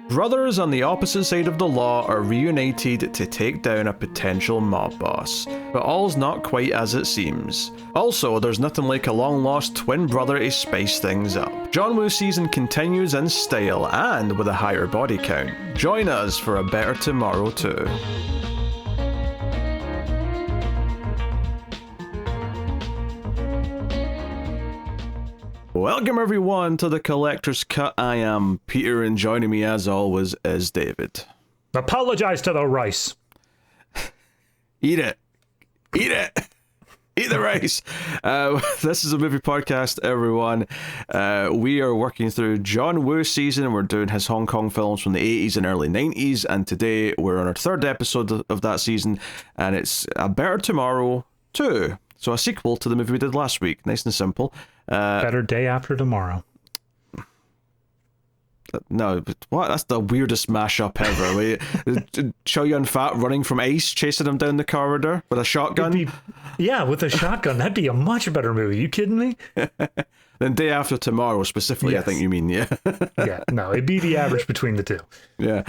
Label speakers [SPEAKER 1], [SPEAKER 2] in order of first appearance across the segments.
[SPEAKER 1] Brothers on the opposite side of the law are reunited to take down a potential mob boss, but all's not quite as it seems. Also, there's nothing like a long-lost twin brother to spice things up. John Woo season continues in style and with a higher body count. Join us for a better tomorrow too. Welcome everyone to the Collector's Cut. I am Peter, and joining me as always is David.
[SPEAKER 2] Apologize to the rice.
[SPEAKER 1] Eat it. Eat it. Eat the rice. This is a movie podcast, everyone. We are working through John Woo season. We're doing his Hong Kong films from the 80s and early 90s, and today we're on our third episode of that season, and it's A Better Tomorrow 2. So a sequel to the movie we did last week. Nice and simple.
[SPEAKER 2] Better Day After Tomorrow.
[SPEAKER 1] No, but what? That's the weirdest mashup ever. Chow Yun Fat running from ice, chasing him down the corridor with a shotgun.
[SPEAKER 2] With a shotgun. That'd be a much better movie. You kidding me?
[SPEAKER 1] Then Day After Tomorrow, specifically, yes. I think you mean, yeah.
[SPEAKER 2] Yeah, no, it'd be the average between the two.
[SPEAKER 1] Yeah.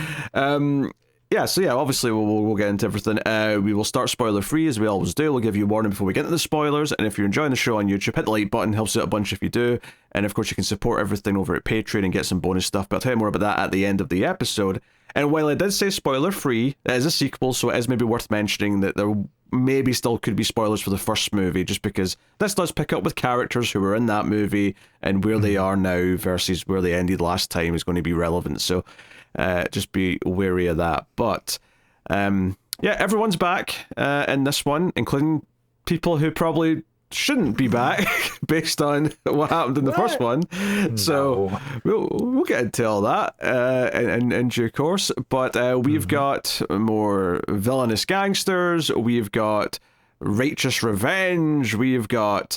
[SPEAKER 1] Obviously we'll get into everything. We will start spoiler free as we always do. We'll give you a warning before we get into the spoilers, and if you're enjoying the show on YouTube, hit the like button, helps out a bunch if you do, and of course you can support everything over at Patreon and get some bonus stuff, but I'll tell you more about that at the end of the episode. And while I did say spoiler free, it is a sequel, so it is maybe worth mentioning that there maybe still could be spoilers for the first movie, just because this does pick up with characters who were in that movie, and where they are now versus where they ended last time is going to be relevant, so just be wary of that. But everyone's back in this one, including people who probably shouldn't be back based on what happened in the first one. So we'll get into all that in due course. But we've got more villainous gangsters, we've got righteous revenge, we've got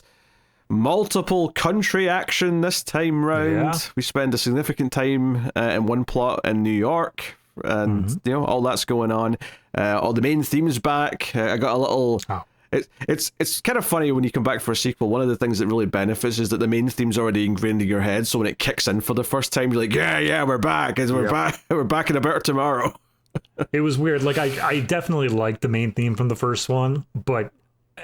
[SPEAKER 1] multiple country action this time round. Yeah. We spend a significant time in one plot in New York, and all that's going on. All the main themes back. I got a little. Oh. It's kind of funny when you come back for a sequel. One of the things that really benefits is that the main theme's already ingrained in your head. So when it kicks in for the first time, you're like, yeah, we're back. We're back in A Better Tomorrow.
[SPEAKER 2] It was weird. Like I definitely liked the main theme from the first one, but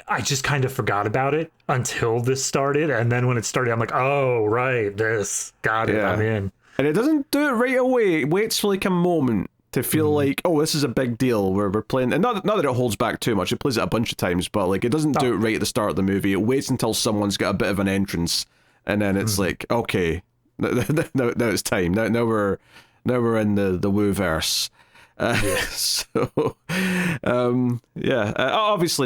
[SPEAKER 2] I just kind of forgot about it until this started, and then when it started, I'm like, oh, right, this, got it, I'm in. And
[SPEAKER 1] it doesn't do it right away. It waits for like a moment to feel like, oh, this is a big deal where we're playing, and not that it holds back too much, it plays it a bunch of times, but like it doesn't do it right at the start of the movie. It waits until someone's got a bit of an entrance, and then it's like, okay, now it's time. Now we're in the Woo-verse. Obviously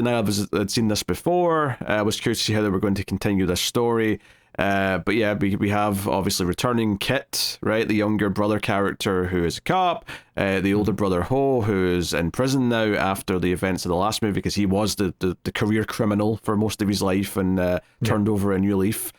[SPEAKER 1] now I'd seen this before. I was curious to see how they were going to continue this story. But yeah, we have obviously returning Kit, right? The younger brother character who is a cop. The older brother Ho, who is in prison now after the events of the last movie, because he was the career criminal for most of his life and turned over a new leaf,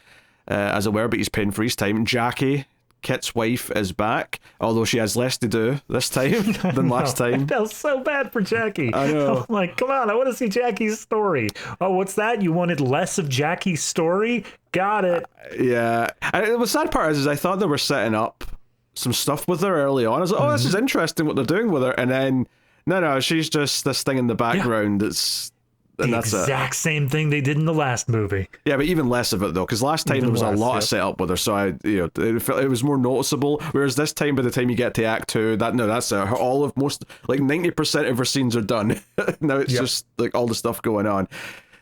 [SPEAKER 1] as it were, but he's paying for his time. Jackie, Kit's wife, is back, although she has less to do this time than last time.
[SPEAKER 2] I felt so bad for Jackie.
[SPEAKER 1] I know.
[SPEAKER 2] I'm like, come on, I want to see Jackie's story. Oh, what's that? You wanted less of Jackie's story? Got it.
[SPEAKER 1] Yeah. And the sad part is I thought they were setting up some stuff with her early on. I was like, oh, this is interesting what they're doing with her. And then, no, she's just this thing in the background that's... And
[SPEAKER 2] the exact same thing they did in the last movie.
[SPEAKER 1] Yeah, but even less of it though, because last time there was a lot of setup with her, so it was more noticeable. Whereas this time, by the time you get to Act 2, that's all of most, like 90% of her scenes are done. Now it's just like all the stuff going on.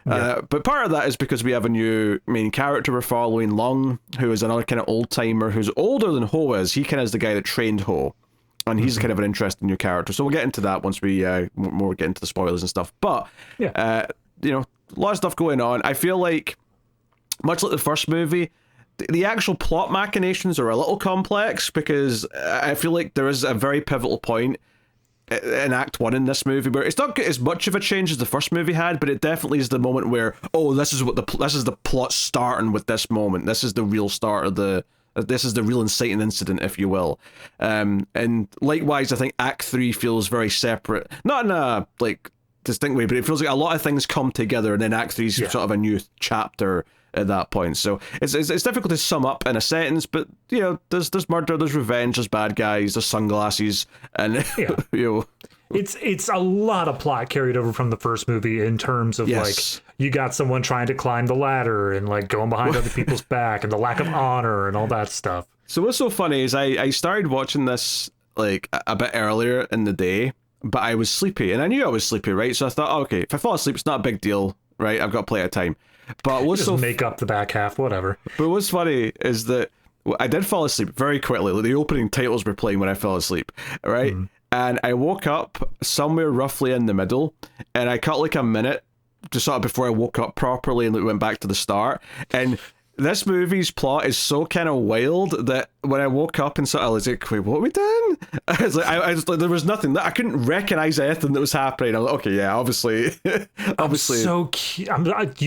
[SPEAKER 1] But part of that is because we have a new main character we're following, Long, who is another kind of old timer who's older than Ho is. He kind of is the guy that trained Ho. And he's kind of an interesting new character. So we'll get into that once we more get into the spoilers and stuff. But, a lot of stuff going on. I feel like, much like the first movie, the actual plot machinations are a little complex, because I feel like there is a very pivotal point in Act 1 in this movie where it's not as much of a change as the first movie had, but it definitely is the moment where, oh, this is the plot starting with this moment. This is the real start of this is the real inciting incident, if you will. And likewise, I think Act 3 feels very separate. Not in a, distinct way, but it feels like a lot of things come together, and then Act 3 is sort of a new chapter at that point. So it's difficult to sum up in a sentence, but you know, there's murder, there's revenge, there's bad guys, there's sunglasses, and
[SPEAKER 2] Yeah.
[SPEAKER 1] you know.
[SPEAKER 2] It's a lot of plot carried over from the first movie in terms of like you got someone trying to climb the ladder and like going behind other people's back and the lack of honor and all that stuff.
[SPEAKER 1] So what's so funny is I started watching this like a bit earlier in the day, but I was sleepy and I knew I was sleepy, right? So I thought, oh, okay, if I fall asleep, it's not a big deal, right? I've got plenty of time. But what's
[SPEAKER 2] Just make up the back half, whatever.
[SPEAKER 1] But what's funny is that I did fall asleep very quickly. Like, the opening titles were playing when I fell asleep, right? And I woke up somewhere roughly in the middle, and I cut like a minute just sort of before I woke up properly and went back to the start. And this movie's plot is so kind of wild that when I woke up and sort of was like, wait, what are we doing? I was like, I was like, there was nothing. I couldn't recognize anything that was happening. I was like, okay, yeah, obviously. Obviously.
[SPEAKER 2] So you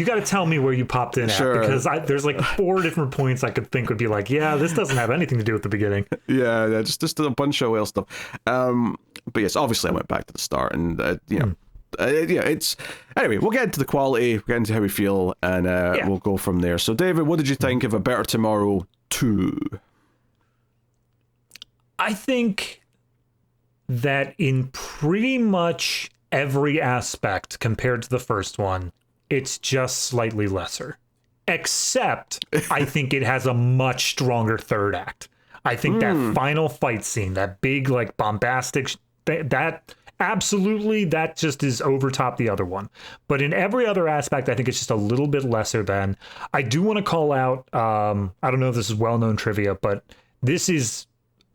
[SPEAKER 2] got to tell me where you popped in at, because there's like 4 different points I could think would be like, yeah, this doesn't have anything to do with the beginning.
[SPEAKER 1] Yeah, just a bunch of whale stuff. But yes, obviously I went back to the start, and you know. Yeah, it's anyway. We'll get into the quality, we'll get into how we feel, and we'll go from there. So, David, what did you think of A Better Tomorrow 2?
[SPEAKER 2] I think that in pretty much every aspect compared to the first one, it's just slightly lesser. Except, I think it has a much stronger third act. I think that final fight scene, that big, like, bombastic, that absolutely, that just is over top the other one. But in every other aspect, I think it's just a little bit lesser than. I do want to call out, I don't know if this is well-known trivia, but this is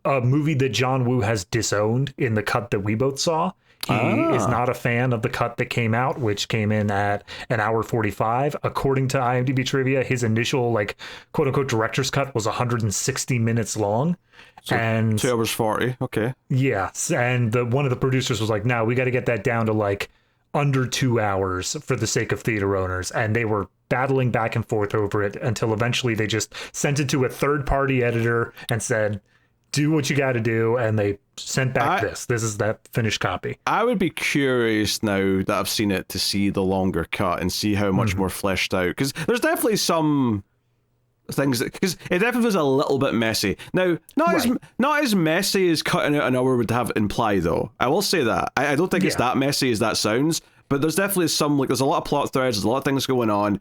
[SPEAKER 2] a movie that John Woo has disowned in the cut that we both saw. He is not a fan of the cut that came out, which came in at an hour 45. According to IMDb trivia, his initial, like, quote-unquote director's cut was 160 minutes long.
[SPEAKER 1] So
[SPEAKER 2] and
[SPEAKER 1] 2 hours 40, okay.
[SPEAKER 2] Yes, and one of the producers was like, no, we got to get that down to, like, under 2 hours for the sake of theater owners. And they were battling back and forth over it until eventually they just sent it to a third-party editor and said, do what you got to do, and they sent back this is that finished copy. I
[SPEAKER 1] would be curious now that I've seen it to see the longer cut and see how much more fleshed out, because there's definitely some things that, because it definitely was a little bit messy. Now, not as messy as cutting out an hour would have imply, though. I will say that I don't think it's that messy as that sounds. But there's definitely some, like, there's a lot of plot threads, there's a lot of things going on.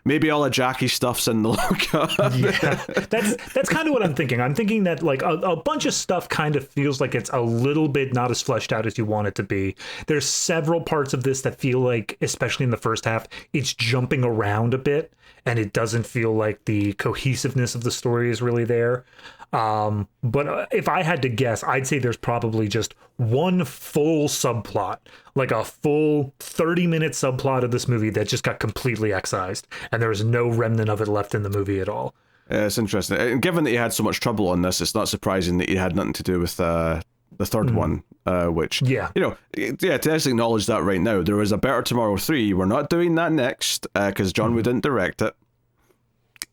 [SPEAKER 1] Maybe all of Jackie stuff's in the lookup.
[SPEAKER 2] Yeah, that's kind of what I'm thinking. I'm thinking that, like, a bunch of stuff kind of feels like it's a little bit not as fleshed out as you want it to be. There's several parts of this that feel like, especially in the first half, it's jumping around a bit, and it doesn't feel like the cohesiveness of the story is really there. But if I had to guess, I'd say there's probably just one full subplot, like a full 30-minute subplot of this movie that just got completely excised, and there was no remnant of it left in the movie at all.
[SPEAKER 1] Yeah, it's interesting. And given that you had so much trouble on this, it's not surprising that you had nothing to do with the third one, which, you know, to actually acknowledge that right now, there was A Better Tomorrow 3. We're not doing that next, because John Woo didn't direct it.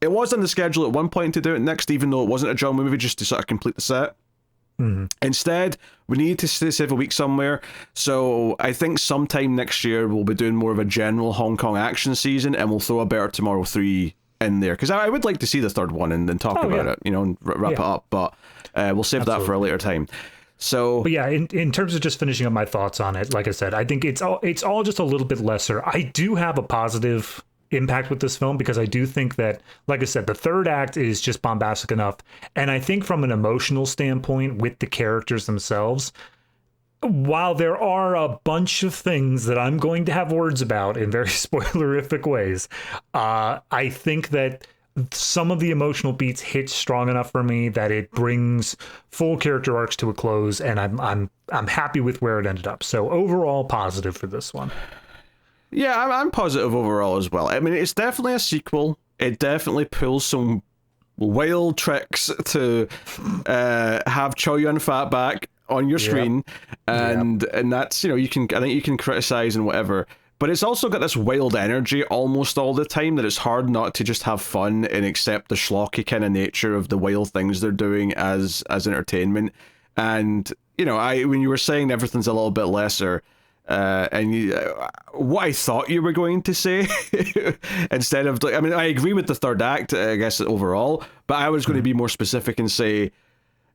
[SPEAKER 1] It was on the schedule at one point to do it next, even though it wasn't a John Woo movie, just to sort of complete the set. Instead, we need to save a week somewhere. So I think sometime next year we'll be doing more of a general Hong Kong action season, and we'll throw A Better Tomorrow 3 in there, because I would like to see the third one and then talk about it, you know, and wrap it up. But we'll save that for a later time. So,
[SPEAKER 2] but yeah, in terms of just finishing up my thoughts on it, like I said, I think it's all just a little bit lesser. I do have a positive impact with this film, because I do think that, like I said, the third act is just bombastic enough, and I think from an emotional standpoint with the characters themselves, while there are a bunch of things that I'm going to have words about in very spoilerific ways, I think that some of the emotional beats hit strong enough for me that it brings full character arcs to a close, and I'm happy with where it ended up. So overall, positive for this one.
[SPEAKER 1] Yeah, I'm positive overall as well. I mean, it's definitely a sequel. It definitely pulls some wild tricks to have Chow Yun-fat back on your screen, and that's, you know, I think you can criticize and whatever, but it's also got this wild energy almost all the time that it's hard not to just have fun and accept the schlocky kind of nature of the wild things they're doing as entertainment. And, you know, when you were saying everything's a little bit lesser, and what I thought you were going to say instead of like, I mean, I agree with the third act, I guess overall, but I was going to be more specific and say,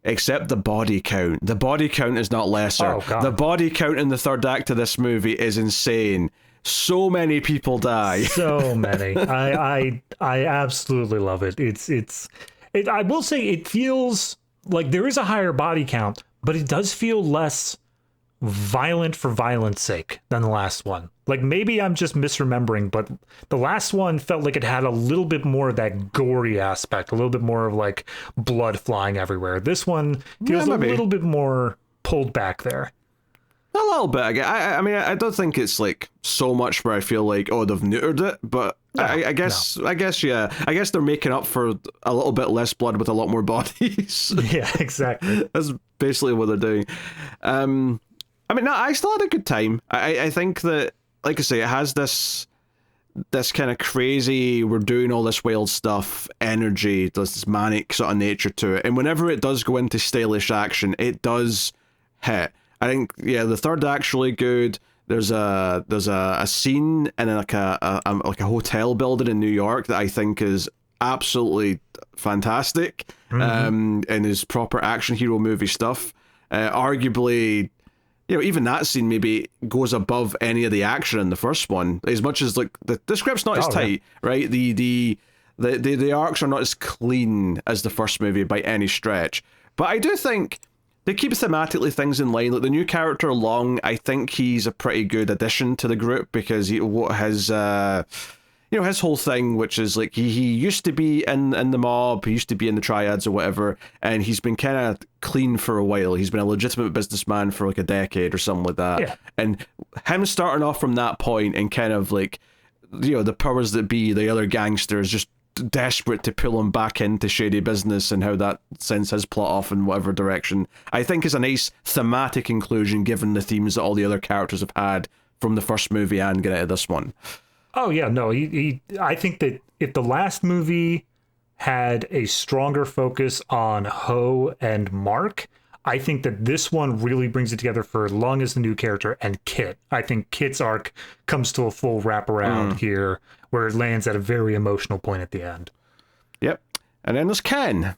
[SPEAKER 1] except the body count. The body count is not lesser.
[SPEAKER 2] Oh, God.
[SPEAKER 1] The body count in the third act of this movie is insane. So many people die.
[SPEAKER 2] So many. I absolutely love it. I will say it feels like there is a higher body count, but it does feel less violent for violence sake than the last one. Like maybe I'm just misremembering, but the last one felt like it had a little bit more of that gory aspect, a little bit more of like blood flying everywhere. This one feels a little bit more pulled back there.
[SPEAKER 1] A little bit. I mean, I don't think it's like so much where I feel like, oh, they've neutered it, but I guess, yeah. I guess they're making up for a little bit less blood with a lot more bodies.
[SPEAKER 2] Yeah, exactly.
[SPEAKER 1] That's basically what they're doing. I mean, no, I still had a good time. I think that, like I say, it has this kind of crazy, we're doing all this wild stuff, energy, this manic sort of nature to it. And whenever it does go into stylish action, it does hit. I think, yeah, the third act's really good. There's a scene in like a hotel building in New York that I think is absolutely fantastic, and is proper action hero movie stuff. Arguably, you know, even that scene maybe goes above any of the action in the first one. As much as like the script's not as tight, right? The arcs are not as clean as the first movie by any stretch. But I do think they keep thematically things in line. Like the new character Long, I think he's a pretty good addition to the group because his whole thing, which is like he used to be in the mob, he used to be in the triads or whatever, and he's been kind of clean for a while. He's been a legitimate businessman for like a decade or something like that. Yeah. And him starting off from that point and kind of like, you know, the powers that be, the other gangsters, just desperate to pull him back into shady business and how that sends his plot off in whatever direction, I think is a nice thematic inclusion given the themes that all the other characters have had from the first movie and get out of this one.
[SPEAKER 2] Oh yeah, no, I think that if the last movie had a stronger focus on Ho and Mark, I think that this one really brings it together for Lung as the new character and Kit. I think Kit's arc comes to a full wraparound here, where it lands at a very emotional point at the end. Yep.
[SPEAKER 1] And then there's Ken.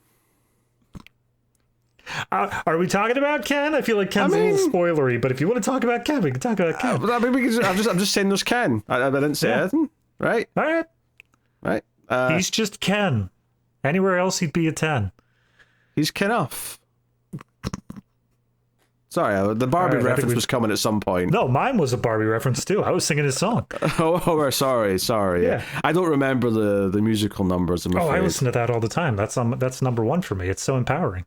[SPEAKER 2] Are we talking about Ken? I feel like Ken's a little spoilery, but if you want to talk about Ken, we can talk about Ken.
[SPEAKER 1] I mean, I'm just saying there's Ken. I didn't say anything, right?
[SPEAKER 2] All right. He's just Ken. Anywhere else, he'd be a 10.
[SPEAKER 1] He's Ken off. Sorry, the Barbie reference was coming at some point.
[SPEAKER 2] No, mine was a Barbie reference too. I was singing his song.
[SPEAKER 1] Sorry. Yeah. I don't remember the musical numbers. I'm afraid.
[SPEAKER 2] I listen to that all the time. That's number one for me. It's so empowering.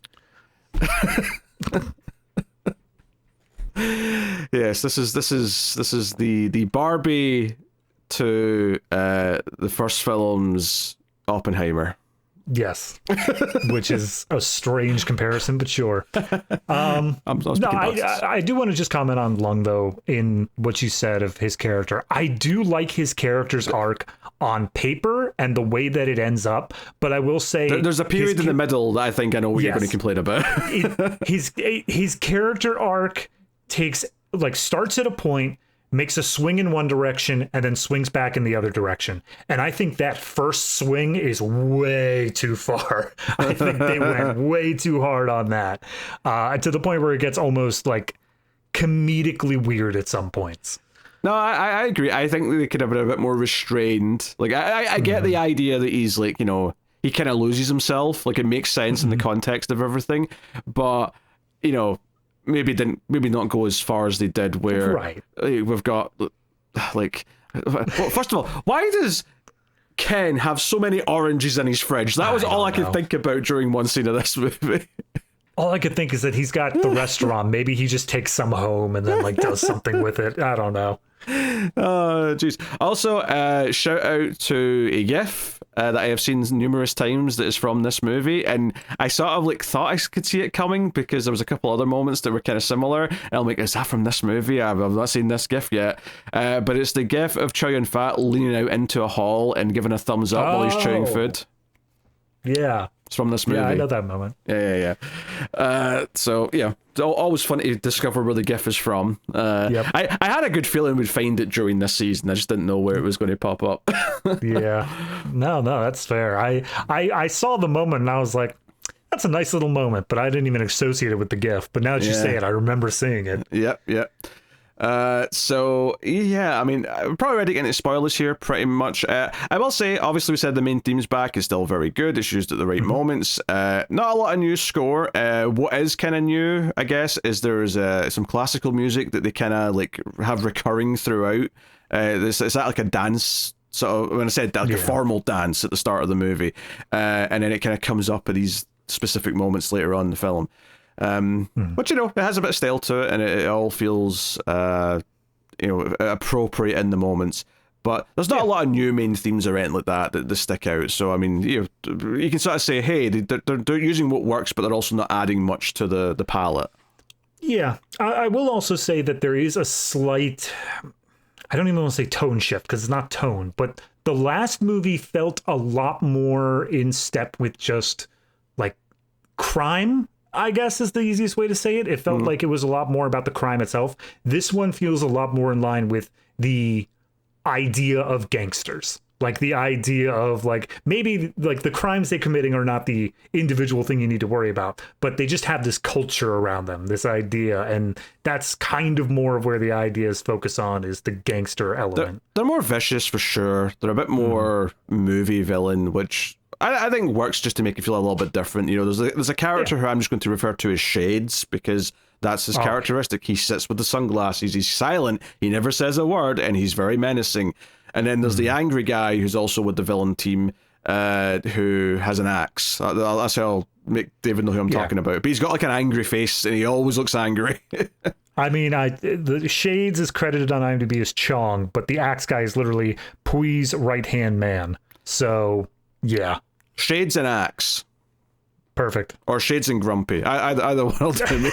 [SPEAKER 1] Yes, this is the Barbie to the first film's Oppenheimer.
[SPEAKER 2] Yes, which is a strange comparison, but sure. I do want to just comment on Lung, though, in what you said of his character. I do like his character's arc on paper and the way that it ends up, but I will say...
[SPEAKER 1] There's a period in the middle that I think I know what you're going to complain about.
[SPEAKER 2] His character arc starts at a point, makes a swing in one direction, and then swings back in the other direction. And I think that first swing is way too far. I think they went way too hard on that, to the point where it gets almost like comedically weird at some points.
[SPEAKER 1] No, I agree. I think they could have been a bit more restrained. Like, I get the idea that he's like, you know, he kind of loses himself. Like, it makes sense in the context of everything. But, you know, maybe not go as far as they did, where we've got like, well, first of all, why does Ken have so many oranges in his fridge? That was all I could think about during one scene of this movie.
[SPEAKER 2] All I could think is that he's got the restaurant. Maybe he just takes some home and then like does something with it. I don't know.
[SPEAKER 1] Oh, jeez. Also, shout out to a GIF that I have seen numerous times that is from this movie, and I sort of like thought I could see it coming because there was a couple other moments that were kind of similar, and I'm like, is that from this movie? I've not seen this GIF yet, but it's the GIF of Chow Yun-fat leaning out into a hall and giving a thumbs up while he's chewing food.
[SPEAKER 2] Yeah.
[SPEAKER 1] It's from this movie.
[SPEAKER 2] Yeah, I know that moment.
[SPEAKER 1] Yeah. So yeah, it's always fun to discover where the GIF is from.
[SPEAKER 2] Yep.
[SPEAKER 1] I had a good feeling we'd find it during this season. I just didn't know where it was going to pop up.
[SPEAKER 2] Yeah. No, that's fair. I saw the moment and I was like, that's a nice little moment, but I didn't even associate it with the GIF. But now that you say it, I remember seeing it.
[SPEAKER 1] Yep. So yeah, I mean, we're probably ready to get into spoilers here, pretty much. I will say, obviously, we said the main theme's back is still very good. It's used at the right moments. Not a lot of new score. What is kind of new, I guess, is there's some classical music that they kind of like have recurring throughout. Is that like a dance? So when I said like a formal dance at the start of the movie, and then it kind of comes up at these specific moments later on in the film. But it has a bit of style to it, and it all feels appropriate in the moments. But there's not a lot of new main themes or anything like that stick out. So I mean, you can sort of say, hey, they're using what works, but they're also not adding much to the palette.
[SPEAKER 2] Yeah, I will also say that there is a slight, I don't even want to say tone shift because it's not tone, but the last movie felt a lot more in step with just like crime, I guess is the easiest way to say it. It felt like it was a lot more about the crime itself. This one feels a lot more in line with the idea of gangsters. Like the idea of like maybe like the crimes they're committing are not the individual thing you need to worry about, but they just have this culture around them, this idea, and that's kind of more of where the ideas focus on is the gangster element.
[SPEAKER 1] They're more vicious for sure. They're a bit more movie villain, which I think works just to make it feel a little bit different. There's a character who I'm just going to refer to as Shades because that's his characteristic. He sits with the sunglasses, he's silent, he never says a word, and he's very menacing. And then there's the angry guy who's also with the villain team, who has an axe. That's how I'll make David know who I'm talking about. But he's got like an angry face, and he always looks angry.
[SPEAKER 2] I mean, the Shades is credited on IMDb as Choung, but the axe guy is literally Pui's right-hand man. So, yeah.
[SPEAKER 1] Shades and Axe.
[SPEAKER 2] Perfect.
[SPEAKER 1] Or Shades and Grumpy. Either one will do me.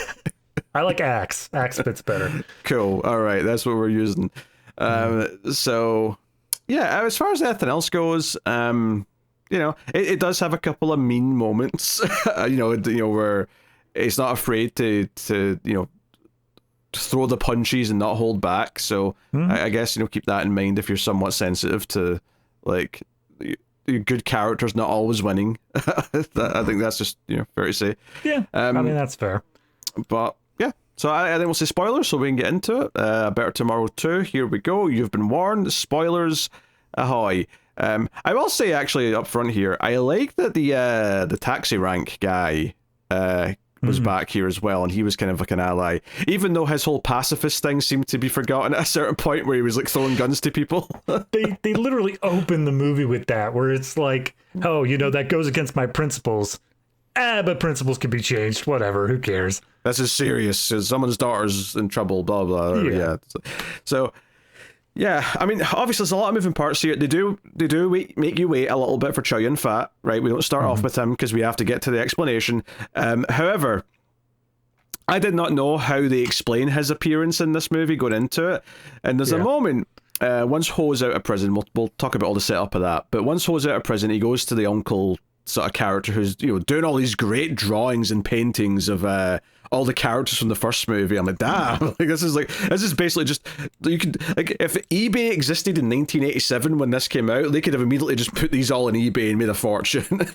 [SPEAKER 2] I like Axe. Axe fits better.
[SPEAKER 1] Cool. All right. That's what we're using. So, yeah, as far as anything else goes, it does have a couple of mean moments, where it's not afraid to throw the punches and not hold back. So I guess, keep that in mind if you're somewhat sensitive to, like, good characters not always winning. I think that's just fair to say.
[SPEAKER 2] Yeah, I mean that's fair.
[SPEAKER 1] But yeah, so I think we'll say spoilers so we can get into it. Better Tomorrow 2. Here we go. You've been warned. Spoilers ahoy. I will say actually up front here, I like that the taxi rank guy was back here as well, and he was kind of like an ally, even though his whole pacifist thing seemed to be forgotten at a certain point where he was like throwing guns to people.
[SPEAKER 2] they literally open the movie with that, where it's like, oh, that goes against my principles. But principles can be changed. Whatever, who cares?
[SPEAKER 1] This is serious. Someone's daughter's in trouble. Blah blah. Yeah. So. Yeah, I mean, obviously there's a lot of moving parts here. They do make you wait a little bit for Chow Yun-fat, right? We don't start off with him because we have to get to the explanation. However, I did not know how they explain his appearance in this movie going into it. And there's a moment, once Ho's out of prison, we'll talk about all the setup of that, but once Ho's out of prison, he goes to the uncle sort of character who's, doing all these great drawings and paintings of all the characters from the first movie. I'm like, damn, like this is basically just, you could, like, if eBay existed in 1987 when this came out, they could have immediately just put these all on eBay and made a fortune.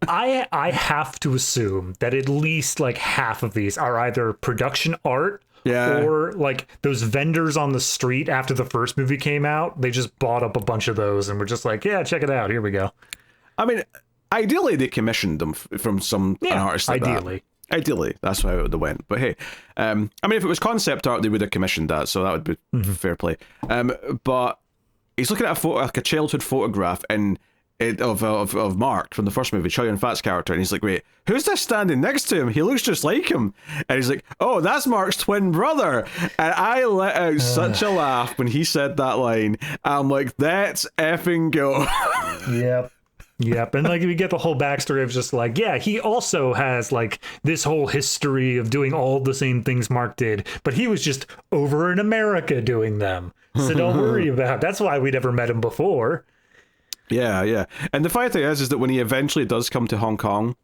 [SPEAKER 2] I have to assume that at least like half of these are either production art or like those vendors on the street after the first movie came out. They just bought up a bunch of those and were just like, yeah, check it out. Here we go. I
[SPEAKER 1] mean, ideally they commissioned them from an artist like that. Ideally, that's how it would have went. But hey, I mean, if it was concept art, they would have commissioned that, so that would be fair play. But he's looking at a photo, like a childhood photograph, of Mark from the first movie, Chow Yun-fat's character, and he's like, wait, who's this standing next to him? He looks just like him. And he's like, oh, that's Mark's twin brother. And I let out such a laugh when he said that line. I'm like, let's effing go.
[SPEAKER 2] Yep, and like we get the whole backstory of just like, yeah, he also has like this whole history of doing all the same things Mark did, but he was just over in America doing them. So don't worry about it. That's why we never met him before.
[SPEAKER 1] Yeah. And the funny thing is that when he eventually does come to Hong Kong,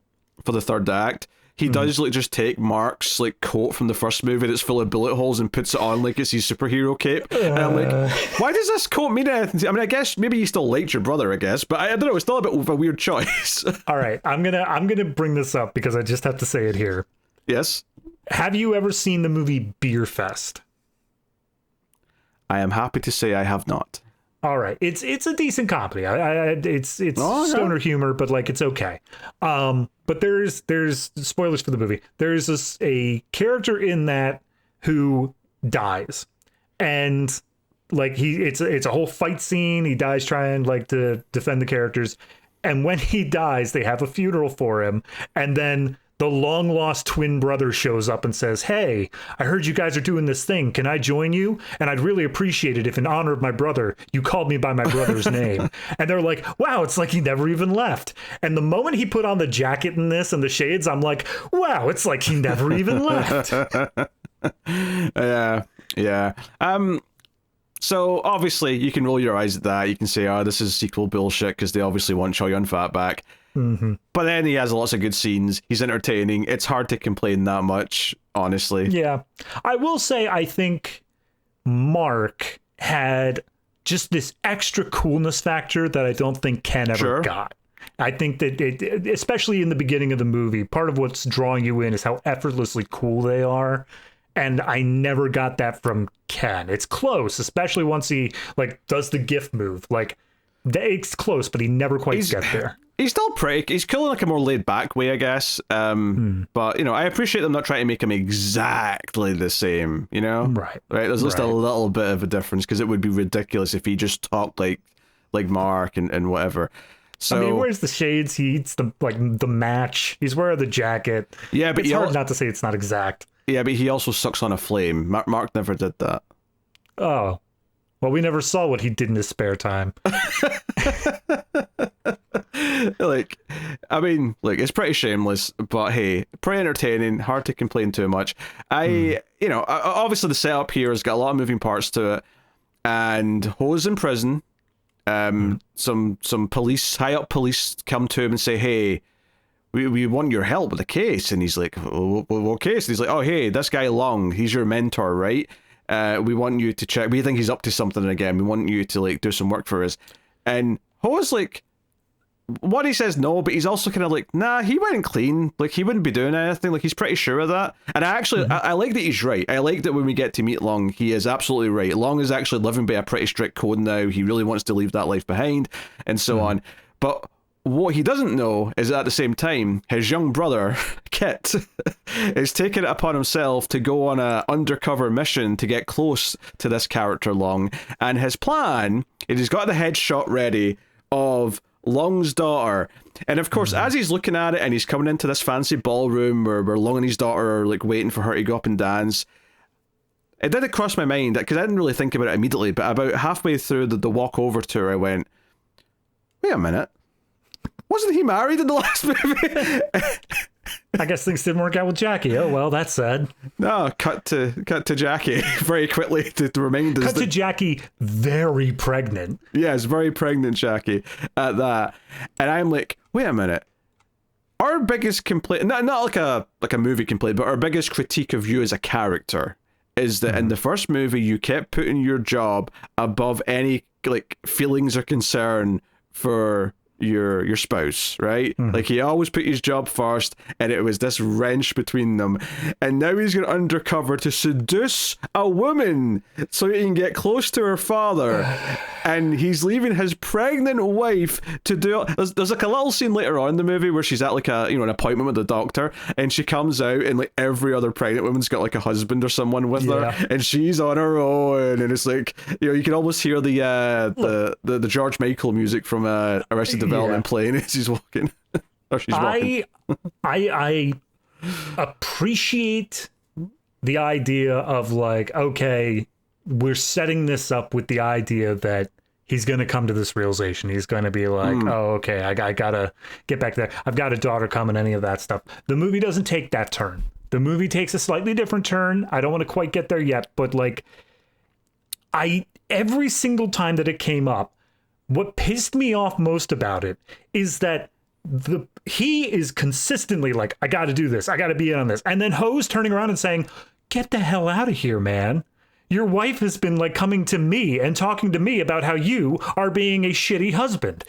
[SPEAKER 1] for the third act, he does like just take Mark's like coat from the first movie that's full of bullet holes and puts it on like it's his superhero cape. And I'm like, why does this coat mean anything? I mean, I guess maybe you still liked your brother, I guess, but I don't know. It's still a bit of a weird choice.
[SPEAKER 2] All right, I'm gonna bring this up because I just have to say it here.
[SPEAKER 1] Yes.
[SPEAKER 2] Have you ever seen the movie Beer Fest?
[SPEAKER 1] I am happy to say I have not.
[SPEAKER 2] All right, it's a decent comedy. It's stoner humor, but like it's okay. But there's spoilers for the movie. There's a character in that who dies, and like it's a whole fight scene. He dies trying like to defend the characters, and when he dies, they have a funeral for him, and then the long lost twin brother shows up and says, "Hey, I heard you guys are doing this thing. Can I join you? And I'd really appreciate it if in honor of my brother, you called me by my brother's name." And they're like, wow, it's like he never even left. And the moment he put on the jacket in this and the shades, I'm like, wow, it's like he never even left.
[SPEAKER 1] Yeah. So obviously you can roll your eyes at that. You can say, oh, this is sequel bullshit because they obviously want Chow Yun-fat back.
[SPEAKER 2] Mm-hmm.
[SPEAKER 1] But then he has lots of good scenes. He's entertaining. It's hard to complain that much, honestly.
[SPEAKER 2] Yeah. I will say, I think Mark had just this extra coolness factor that I don't think Ken ever got. I think that, especially in the beginning of the movie, part of what's drawing you in is how effortlessly cool they are. And I never got that from Ken. It's close, especially once he like does the gift move. Like, it's close, but he never quite gets there.
[SPEAKER 1] He's still pretty. He's cool in like a more laid back way, I guess. But you know, I appreciate them not trying to make him exactly the same. You know,
[SPEAKER 2] right?
[SPEAKER 1] There's just a little bit of a difference because it would be ridiculous if he just talked like Mark and whatever. So, I mean,
[SPEAKER 2] he wears the shades. He eats the match. He's wearing the jacket.
[SPEAKER 1] Yeah, but
[SPEAKER 2] it's hard not to say it's not exact.
[SPEAKER 1] Yeah, but he also sucks on a flame. Mark never did that.
[SPEAKER 2] Oh, well, we never saw what he did in his spare time.
[SPEAKER 1] Like, I mean, like, it's pretty shameless, but hey, pretty entertaining. Hard to complain too much. You know, obviously the setup here has got a lot of moving parts to it, and Ho's in prison. Some police, high up police, come to him and say, "Hey, we want your help with the case." And he's like, "What case?" And he's like, "Oh, hey, this guy Long, he's your mentor, right? We want you to check. We think he's up to something again. We want you to like do some work for us." And Ho's like, what he says no, but he's also kind of like, nah, he went clean. Like, he wouldn't be doing anything. Like, he's pretty sure of that. And I actually, I like that he's right. I like that when we get to meet Long, he is absolutely right. Long is actually living by a pretty strict code now. He really wants to leave that life behind and so on. But what he doesn't know is that at the same time, his young brother, Kit, is taking it upon himself to go on a undercover mission to get close to this character Long. And his plan is he's got the headshot ready of Long's daughter. And of course, as he's looking at it and he's coming into this fancy ballroom where Long and his daughter are like waiting for her to go up and dance, it didn't cross my mind, because I didn't really think about it immediately, but about halfway through the walk over to her, I went, wait a minute. Wasn't he married in the last movie?
[SPEAKER 2] I guess things didn't work out with Jackie. Oh, well, that's sad.
[SPEAKER 1] No, cut to Jackie very quickly to remind us.
[SPEAKER 2] Cut to Jackie very pregnant.
[SPEAKER 1] Yes, very pregnant Jackie at that. And I'm like, wait a minute. Our biggest complaint, not like a movie complaint, but our biggest critique of you as a character is that in the first movie you kept putting your job above any like feelings or concern for your spouse, right? Like, he always put his job first, and it was this wrench between them. And now he's going undercover to seduce a woman so he can get close to her father. And he's leaving his pregnant wife to do. There's like a little scene later on in the movie where she's at like an appointment with the doctor, and she comes out and like every other pregnant woman's got like a husband or someone with her, and she's on her own. And it's like, you can almost hear the George Michael music from Arrested Development playing as he's walking. Or she's walking.
[SPEAKER 2] I appreciate the idea of like, okay, we're setting this up with the idea that he's going to come to this realization. He's going to be like, oh, okay, I gotta get back there. I've got a daughter coming, any of that stuff. The movie doesn't take that turn. The movie takes a slightly different turn. I don't want to quite get there yet, but like, every single time that it came up, what pissed me off most about it is that he is consistently like, I got to do this. I got to be in on this. And then Ho's turning around and saying, get the hell out of here, man. Your wife has been like coming to me and talking to me about how you are being a shitty husband.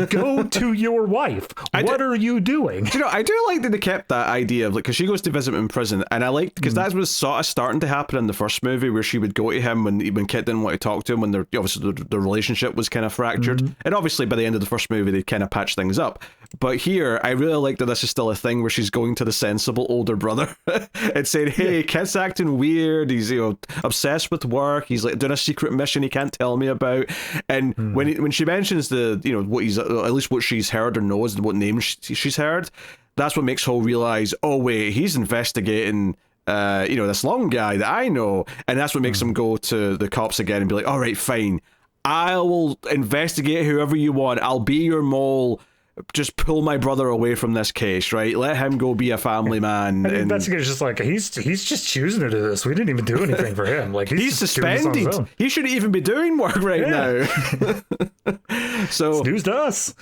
[SPEAKER 2] Go to your wife. What are you doing?
[SPEAKER 1] Do you know, I do like that they kept that idea of like, because she goes to visit him in prison, and I like because that was sort of starting to happen in the first movie, where she would go to him when Kit didn't want to talk to him, when obviously the relationship was kind of fractured, and obviously by the end of the first movie they kind of patched things up. But here, I really like that this is still a thing where she's going to the sensible older brother and saying, "Hey, Kit's acting weird. He's obsessed with work. He's like doing a secret mission he can't tell me about." And when she mentions the what he's at least what she's heard or knows and what name she's heard, that's what makes Ho realize, oh wait, he's investigating this long guy that I know, and that's what makes him go to the cops again and be like, all right, fine, I will investigate whoever you want. I'll be your mole. Just pull my brother away from this case, right? Let him go be a family man.
[SPEAKER 2] And the investigator's just like, he's just choosing to do this. We didn't even do anything for him. Like he's
[SPEAKER 1] suspended. He shouldn't even be doing work right now. So
[SPEAKER 2] it's news to us.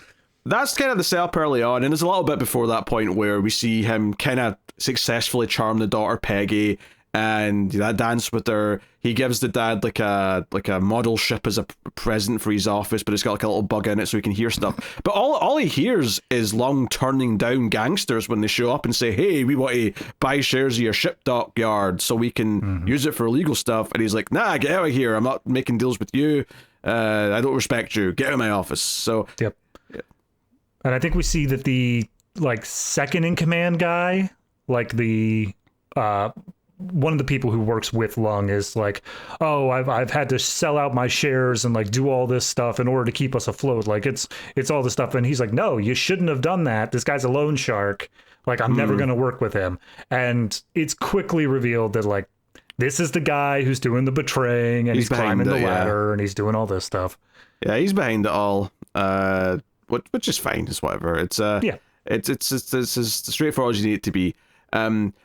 [SPEAKER 1] That's kind of the setup early on, and there's a little bit before that point where we see him kind of successfully charm the daughter Peggy, and that dance with her. He gives the dad like a model ship as a present for his office, but it's got like a little bug in it so he can hear stuff. But all he hears is Long turning down gangsters when they show up and say, "Hey, we want to buy shares of your ship dockyard so we can use it for illegal stuff." And he's like, "Nah, get out of here. I'm not making deals with you. I don't respect you. Get out of my office." So
[SPEAKER 2] yep. And I think we see that the like second in command guy, like the one of the people who works with Lung is like, "Oh, I've had to sell out my shares and like do all this stuff in order to keep us afloat. Like it's all this stuff." And he's like, "No, you shouldn't have done that. This guy's a loan shark. Like I'm never going to work with him." And it's quickly revealed that like this is the guy who's doing the betraying, and he's climbing the ladder, and he's doing all this stuff.
[SPEAKER 1] Yeah, he's behind it all. Which is fine. It's whatever. It's it's as straightforward as you need it to be.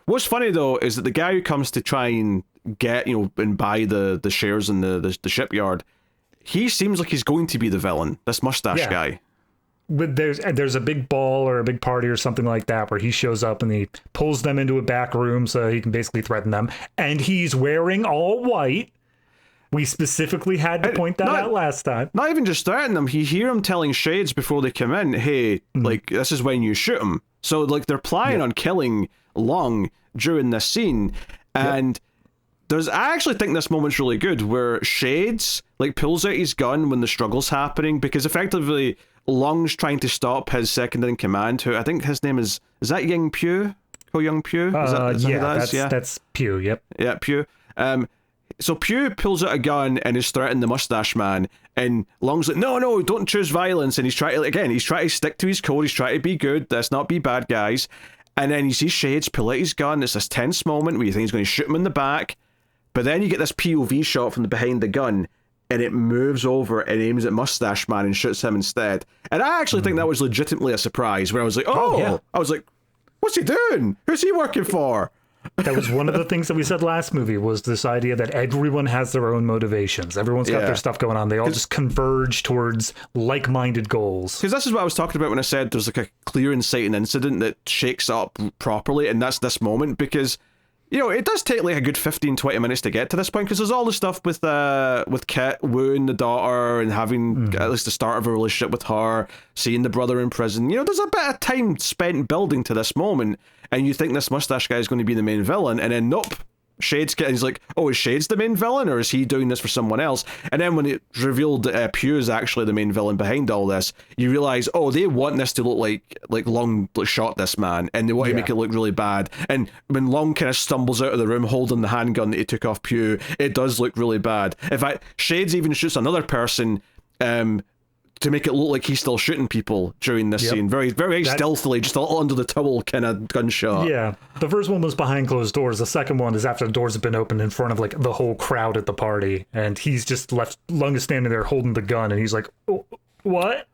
[SPEAKER 1] What's funny though is that the guy who comes to try and get and buy the shares in the shipyard, he seems like he's going to be the villain. This mustache guy.
[SPEAKER 2] But there's a big ball or a big party or something like that where he shows up and he pulls them into a back room so he can basically threaten them, and he's wearing all white. We specifically had to point that out last time. Not
[SPEAKER 1] even just threatening them. You hear him telling Shades before they come in, "Hey, like this is when you shoot him." So like they're planning on killing Long during this scene, and I actually think this moment's really good where Shades like pulls out his gun when the struggle's happening, because effectively Long's trying to stop his second in command, who I think his name is that Young Pugh? Young Pugh?
[SPEAKER 2] That's Pugh. Yep.
[SPEAKER 1] Yeah, Pugh. So Pugh pulls out a gun and is threatening the mustache man, and Long's like, no, don't choose violence, and he's trying to stick to his code, he's trying to be good, let's not be bad guys. And then you see Shades pull out his gun. It's this tense moment where you think he's going to shoot him in the back, but then you get this POV shot from behind the gun, and it moves over and aims at mustache man and shoots him instead. And I actually think that was legitimately a surprise, where I was like, I was like, what's he doing? Who's he working for?
[SPEAKER 2] That was one of the things that we said last movie, was this idea that everyone has their own motivations. Everyone's got their stuff going on. They all just converge towards like-minded goals.
[SPEAKER 1] Because this is what I was talking about when I said there's like a clear inciting incident that shakes up properly, and that's this moment, because it does take like a good 15-20 minutes to get to this point, because there's all the stuff with Kit wooing the daughter and having at least the start of a relationship with her, seeing the brother in prison. There's a bit of time spent building to this moment, and you think this mustache guy is going to be the main villain, and then nope, Shades he's like, oh, is Shades the main villain, or is he doing this for someone else? And then when it's revealed that Pugh is actually the main villain behind all this, you realize, oh, they want this to look like Long shot this man, and they want to make it look really bad. And when Long kind of stumbles out of the room holding the handgun that he took off Pugh, it does look really bad. In fact, Shades even shoots another person to make it look like he's still shooting people during this scene. Very, very stealthily, just a little under the towel kind of gunshot.
[SPEAKER 2] Yeah. The first one was behind closed doors. The second one is after the doors have been opened in front of like the whole crowd at the party. And he's just left, Lung is standing there holding the gun, and he's like, oh, what?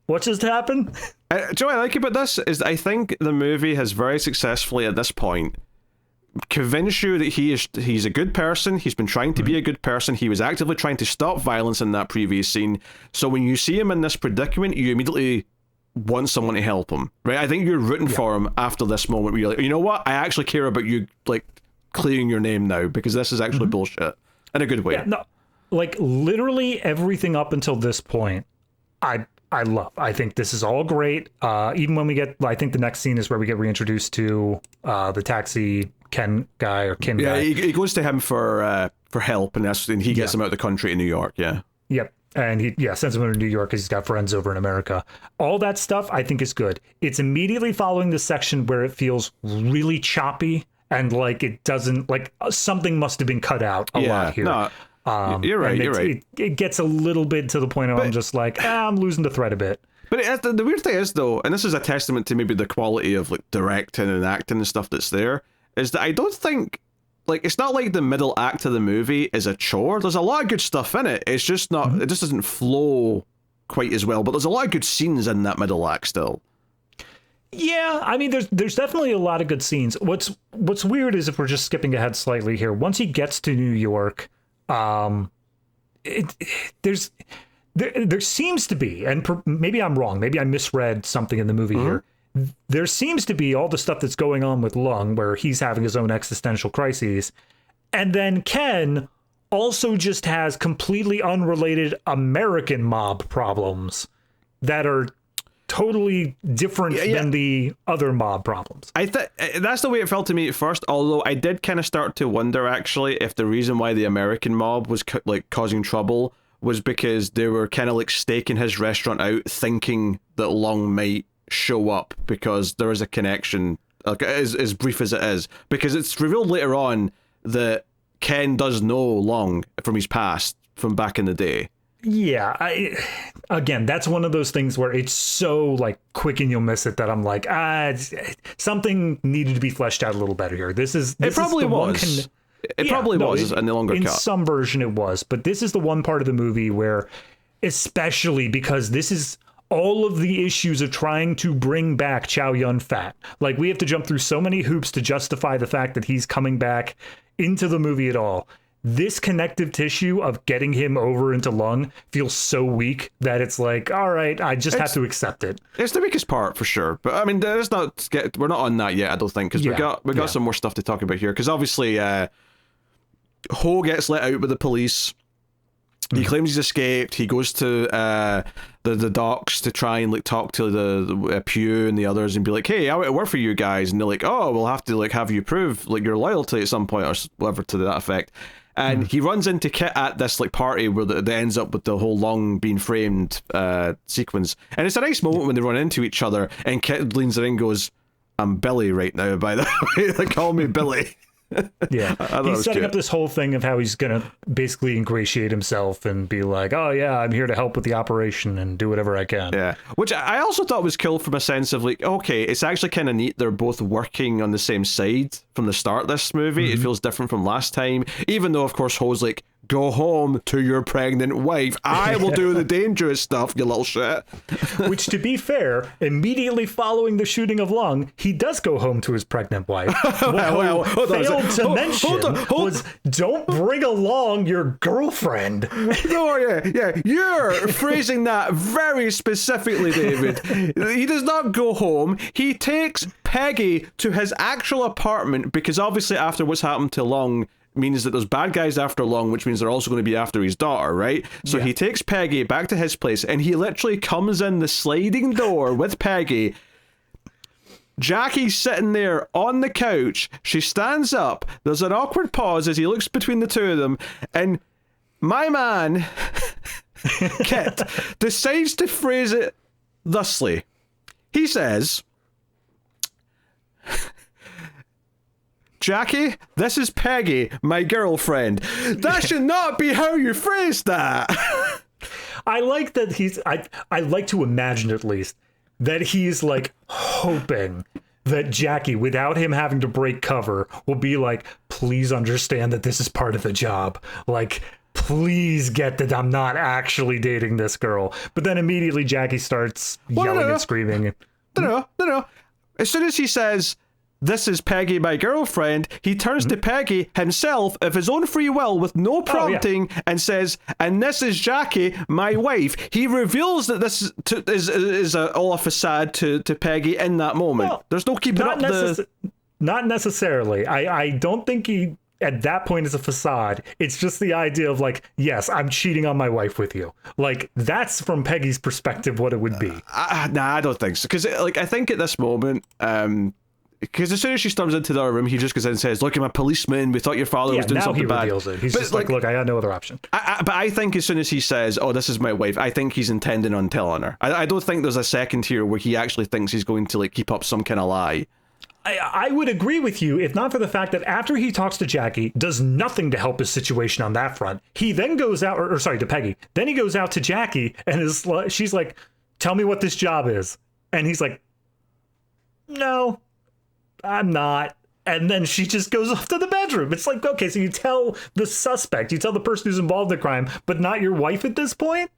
[SPEAKER 2] What just happened?
[SPEAKER 1] Do you know what I like about this? Is I think the movie has very successfully at this point convince you that he's a good person. He's been trying to be a good person. He was actively trying to stop violence in that previous scene. So when you see him in this predicament, you immediately wants someone to help him, right? I think you're rooting for him after this moment where you're like, you know what? I actually care about you, like, clearing your name now, because this is actually bullshit in a good way.
[SPEAKER 2] Yeah, no, like literally everything up until this point, I love. I think this is all great. Even when we get, I think the next scene is where we get reintroduced to the taxi Ken guy or Kim guy.
[SPEAKER 1] Yeah, he goes to him for help, and he gets him out of the country to New York. Yeah.
[SPEAKER 2] Yep. And he sends him to New York because he's got friends over in America. All that stuff I think is good. It's immediately following the section where it feels really choppy and like it doesn't, like something must have been cut out a lot here.
[SPEAKER 1] No, you're right. You're right.
[SPEAKER 2] It gets a little bit to the point where I'm just like, I'm losing the thread a bit.
[SPEAKER 1] But the weird thing is, though, and this is a testament to maybe the quality of like directing and acting and stuff that's there, is that I don't think, like, it's not like the middle act of the movie is a chore. There's a lot of good stuff in it. It's just not, it just doesn't flow quite as well. But there's a lot of good scenes in that middle act still.
[SPEAKER 2] Yeah, I mean, there's definitely a lot of good scenes. What's weird is, if we're just skipping ahead slightly here, once he gets to New York, there seems to be, and maybe I'm wrong, maybe I misread something in the movie here. There seems to be all the stuff that's going on with Lung, where he's having his own existential crises, and then Ken also just has completely unrelated American mob problems that are totally different than the other mob problems.
[SPEAKER 1] I think that's the way it felt to me at first, although I did kind of start to wonder, actually, if the reason why the American mob was like causing trouble was because they were kind of like staking his restaurant out, thinking that Lung might show up because there is a connection, like, as brief as it is, because it's revealed later on that Ken does know Lung from his past, from back in the day.
[SPEAKER 2] Yeah, again, that's one of those things where it's so like quick and you'll miss it that I'm like, something needed to be fleshed out a little better here. It
[SPEAKER 1] probably was. In the longer cut.
[SPEAKER 2] In some version it was, but this is the one part of the movie where, especially because this is all of the issues of trying to bring back Chow Yun-fat. Like, we have to jump through so many hoops to justify the fact that he's coming back into the movie at all. This connective tissue of getting him over into Lung feels so weak that it's like, all right, I just have to accept it.
[SPEAKER 1] It's the weakest part for sure, but I mean, we're not on that yet, I don't think, because we got some more stuff to talk about here. Because obviously, Ho gets let out with the police. He claims he's escaped. He goes to the docks to try and like talk to the Pew and the others and be like, "Hey, I want to work for you guys." And they're like, "Oh, we'll have to like have you prove like your loyalty at some point or whatever to that effect." And he runs into Kit at this like party where that ends up with the whole Lung being framed sequence. And it's a nice moment when they run into each other and Kit leans in and goes, "I'm Billy right now, by the way. Like, call me Billy."
[SPEAKER 2] Yeah, he's setting up this whole thing of how he's gonna basically ingratiate himself and be like, "Oh yeah, I'm here to help with the operation and do whatever I can."
[SPEAKER 1] Yeah, which I also thought was cool from a sense of like, okay, it's actually kind of neat they're both working on the same side from the start of this movie. It feels different from last time, even though of course Ho's like, "Go home to your pregnant wife. I will do the dangerous stuff, you little shit."
[SPEAKER 2] Which, to be fair, immediately following the shooting of Lung, he does go home to his pregnant wife. What Ho failed to mention was, don't bring along your girlfriend.
[SPEAKER 1] No, yeah. You're phrasing that very specifically, David. He does not go home. He takes Peggy to his actual apartment because obviously after what's happened to Lung, means that there's bad guys after Lung, which means they're also going to be after his daughter, right? So he takes Peggy back to his place and he literally comes in the sliding door with Peggy. Jackie's sitting there on the couch. She stands up. There's an awkward pause as he looks between the two of them, and my man Kit decides to phrase it thusly. He says, "Jackie, this is Peggy, my girlfriend." That should not be how you phrase that.
[SPEAKER 2] I like that I like to imagine, at least, that he's like hoping that Jackie, without him having to break cover, will be like, "Please understand that this is part of the job. Like, please get that I'm not actually dating this girl." But then immediately Jackie starts yelling and screaming.
[SPEAKER 1] No. As soon as he says, this is Peggy, my girlfriend, he turns to Peggy himself of his own free will with no prompting and says, and this is Jackie, my wife. He reveals that this is all a facade to Peggy in that moment. Well, there's no keeping up
[SPEAKER 2] Not necessarily. I don't think he, at that point, is a facade. It's just the idea of like, yes, I'm cheating on my wife with you. Like, that's from Peggy's perspective what it would be.
[SPEAKER 1] Nah, I don't think so. Because, like, I think at this moment, because as soon as she storms into the other room, he just goes in and says, look, I'm a policeman. We thought your father was doing something bad.
[SPEAKER 2] Now he reveals it. He's just like, look, I got no other option.
[SPEAKER 1] But I think as soon as he says, oh, this is my wife, I think he's intending on telling her. I don't think there's a second here where he actually thinks he's going to like keep up some kind of lie.
[SPEAKER 2] I would agree with you if not for the fact that after he talks to Jackie, does nothing to help his situation on that front. He then goes out, or sorry, to Peggy. Then he goes out to Jackie and she's like, tell me what this job is. And he's like, no, I'm not. And then she just goes off to the bedroom. It's like, okay, so you tell the suspect, you tell the person who's involved in the crime, but not your wife at this point?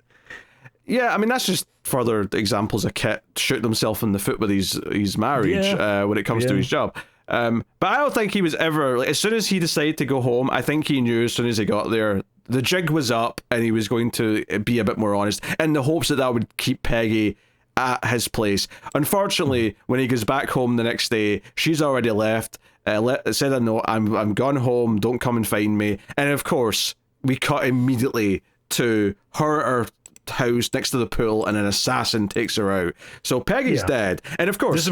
[SPEAKER 1] Yeah, I mean, that's just further examples of Kit shooting himself in the foot with his marriage when it comes to his job. But I don't think he was ever, like, as soon as he decided to go home, I think he knew as soon as he got there, the jig was up and he was going to be a bit more honest in the hopes that that would keep Peggy at his place. Unfortunately, when he goes back home the next day, she's already left, said a note, I'm gone home, don't come and find me. And of course, we cut immediately to her house next to the pool and an assassin takes her out. So Peggy's dead. And of course...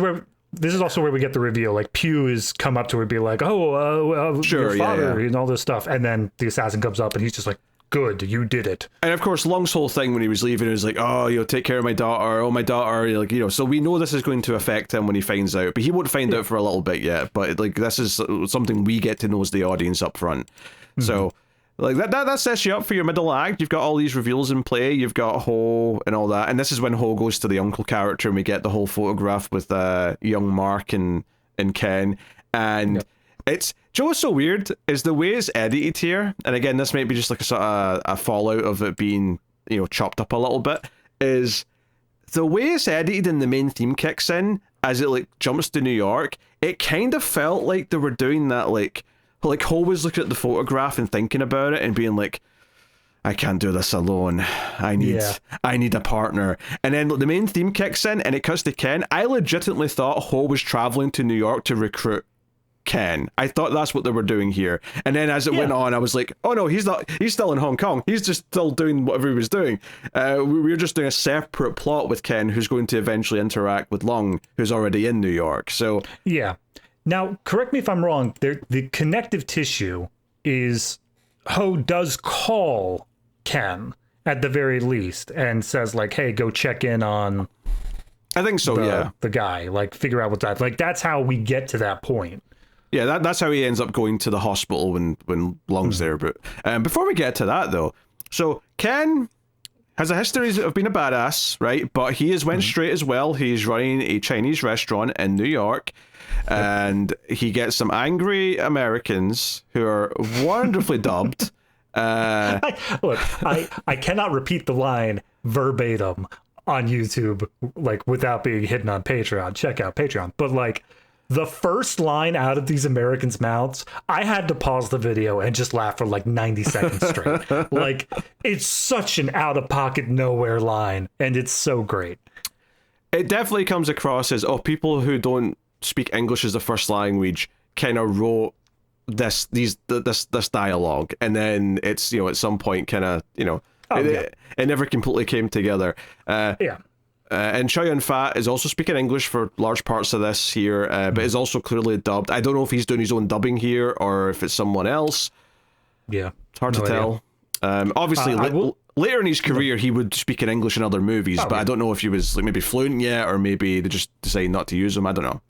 [SPEAKER 2] This is also where we get the reveal. Like, Pew has come up to her and be like, your father and all this stuff. And then the assassin comes up and he's just like, good, you did it. And
[SPEAKER 1] of course, Long's whole thing when he was leaving was like, oh, take care of my daughter. Oh, my daughter. Like, so we know this is going to affect him when he finds out. But he won't find out for a little bit yet. But like, this is something we get to know as the audience up front. Mm-hmm. So... like that sets you up for your middle act. You've got all these reveals in play. You've got Ho and all that, and this is when Ho goes to the uncle character, and we get the whole photograph with young Mark and Ken. And it's what's so weird is the way it's edited here. And again, this might be just like a sort of a fallout of it being chopped up a little bit. Is the way it's edited and the main theme kicks in as it like jumps to New York. It kind of felt like they were doing that like Ho was looking at the photograph and thinking about it and being like, I can't do this alone. I need a partner. And then the main theme kicks in and it cuts to Ken. I legitimately thought Ho was traveling to New York to recruit Ken. I thought that's what they were doing here. And then as it went on, I was like, oh no, he's not. He's still in Hong Kong. He's just still doing whatever he was doing. We were just doing a separate plot with Ken, who's going to eventually interact with Long, who's already in New York. So
[SPEAKER 2] yeah. Now, correct me if I'm wrong, the connective tissue is Ho does call Ken at the very least and says like, hey, go check in on
[SPEAKER 1] I think so,
[SPEAKER 2] the guy, like figure out what's that. Like that's how we get to that point.
[SPEAKER 1] Yeah, that's how he ends up going to the hospital when Long's there. But before we get to that though, so Ken has a history of being a badass, right? But he has went straight as well. He's running a Chinese restaurant in New York. And he gets some angry Americans who are wonderfully dubbed.
[SPEAKER 2] I cannot repeat the line verbatim on YouTube, like without being hidden on Patreon. Check out Patreon. But like the first line out of these Americans' mouths, I had to pause the video and just laugh for like 90 seconds straight. Like it's such an out-of-pocket nowhere line, and it's so great.
[SPEAKER 1] It definitely comes across as people who don't speak English as the first language kind of wrote this dialogue, and then it's at some point kind of it never completely came together. And Chow Yun-fat is also speaking English for large parts of this here, but is also clearly dubbed. I don't know if he's doing his own dubbing here or if it's someone else.
[SPEAKER 2] Yeah,
[SPEAKER 1] it's hard to tell. Obviously, later in his career, he would speak in English in other movies, but I don't know if he was like maybe fluent yet, or maybe they just decided not to use him. I don't know.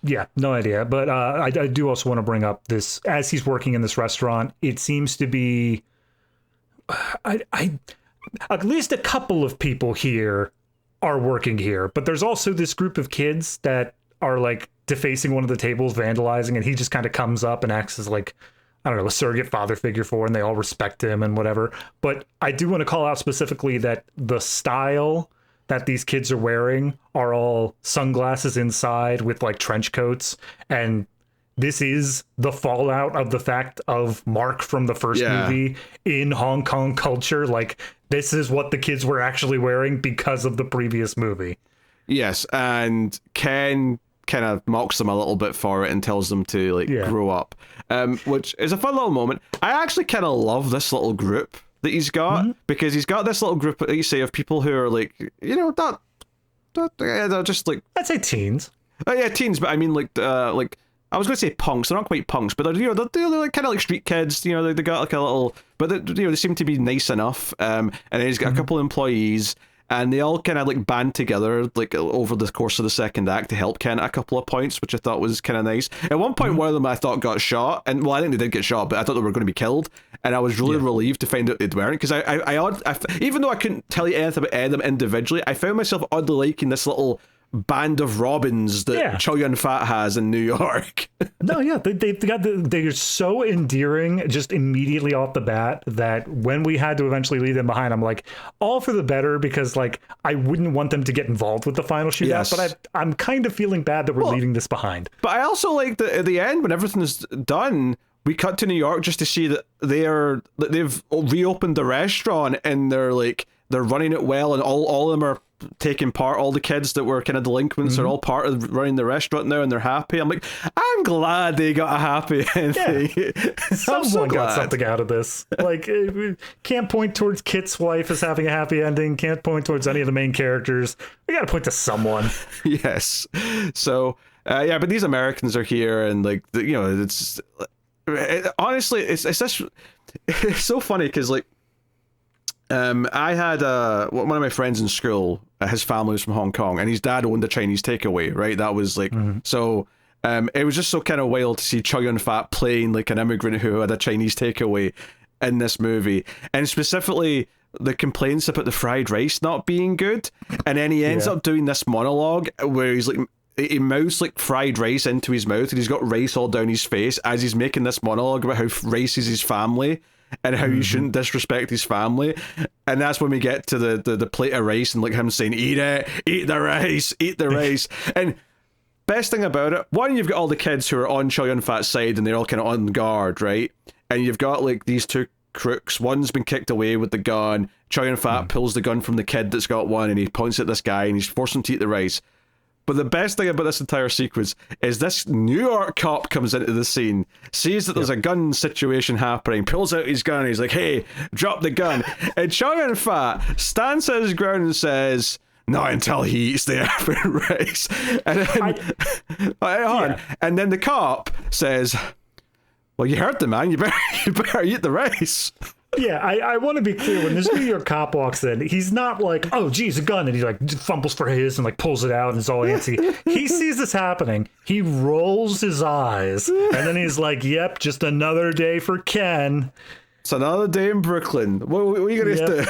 [SPEAKER 2] Yeah, no idea. But I do also want to bring up this, as he's working in this restaurant, it seems to be at least a couple of people here are working here, but there's also this group of kids that are like defacing one of the tables, vandalizing, and he just kind of comes up and acts as like, I don't know, a surrogate father figure for, and they all respect him and whatever. But I do want to call out specifically that the style that these kids are wearing are all sunglasses inside with like trench coats, and this is the fallout of the fact of Mark from the first movie in Hong Kong culture. Like, this is what the kids were actually wearing because of the previous movie.
[SPEAKER 1] Yes, and Ken kind of mocks them a little bit for it and tells them to like grow up, which is a fun little moment. I actually kind of love this little group that he's got, because he's got this little group, like you say, of people who are like, you know, they're just like,
[SPEAKER 2] I'd say teens.
[SPEAKER 1] Oh yeah, teens, but I mean like I was going to say punks. They're not quite punks, but they're they're like kind of like street kids. You know, they got like a little, but they seem to be nice enough. And then he's got a couple of employees, and they all kind of like band together like over the course of the second act to help Ken at a couple of points, which I thought was kind of nice. At one point, one of them I thought got shot, and well, I think they did get shot, but I thought they were going to be killed, and I was really relieved to find out they weren't, because I even though I couldn't tell you anything about any of them individually, I found myself oddly liking this little band of Robins that Chow Yun-fat has in New York.
[SPEAKER 2] No, yeah, they're so endearing just immediately off the bat that when we had to eventually leave them behind, I'm like, all for the better, because like I wouldn't want them to get involved with the final shootout, but I'm kind of feeling bad that we're leaving this behind.
[SPEAKER 1] But I also like that at the end, when everything's done, we cut to New York just to see that they've reopened the restaurant, and they're running it well, and all of them are taking part. All the kids that were kind of delinquents are all part of running the restaurant now, and they're happy. I'm like, I'm glad they got a happy ending.
[SPEAKER 2] Someone got something out of this. Like, can't point towards Kit's wife as having a happy ending. Can't point towards any of the main characters. We got to point to someone.
[SPEAKER 1] Yes. So but these Americans are here, and like it's honestly it's so funny, because like I had one of my friends in school, his family was from Hong Kong, and his dad owned a Chinese takeaway, right? That was like, so it was just so kind of wild to see Chow Yun-fat playing like an immigrant who had a Chinese takeaway in this movie, and specifically the complaints about the fried rice not being good, and then he ends up doing this monologue where he's like, he mouths like fried rice into his mouth, and he's got rice all down his face as he's making this monologue about how rice is his family, and how you shouldn't disrespect his family. And that's when we get to the plate of rice, and like him saying, eat it, eat the rice, eat the rice. And best thing about it, one, you've got all the kids who are on Chow Yun-fat's side, and they're all kind of on guard, right? And you've got like these two crooks. One's been kicked away with the gun. Chow Yun-fat pulls the gun from the kid that's got one, and he points at this guy, and he's forcing him to eat the rice. But the best thing about this entire sequence is this New York cop comes into the scene, sees that there's a gun situation happening, pulls out his gun, and he's like, hey, drop the gun. And Chow Yun-fat stands his ground and says, not until he eats the effing rice. And then, and then the cop says, well, you heard the man, you better eat the rice.
[SPEAKER 2] Yeah, I want to be clear. When this New York cop walks in, he's not like, oh, geez, a gun. And he like fumbles for his and like pulls it out and is all antsy. He sees this happening. He rolls his eyes. And then he's like, yep, just another day for Ken.
[SPEAKER 1] It's another day in Brooklyn. What are you going to do?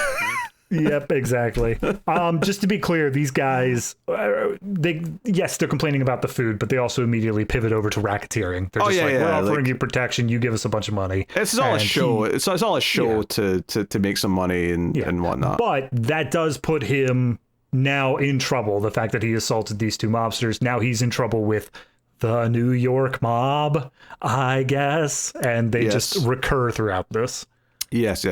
[SPEAKER 2] Yep, exactly. Just to be clear, these guys, they're complaining about the food, but they also immediately pivot over to racketeering. They're just we're offering you protection, you give us a bunch of money.
[SPEAKER 1] It's all a show. It's all a show to make some money and whatnot.
[SPEAKER 2] But that does put him now in trouble. The fact that he assaulted these two mobsters, now he's in trouble with the New York mob, I guess. And they just recur throughout this. Yes.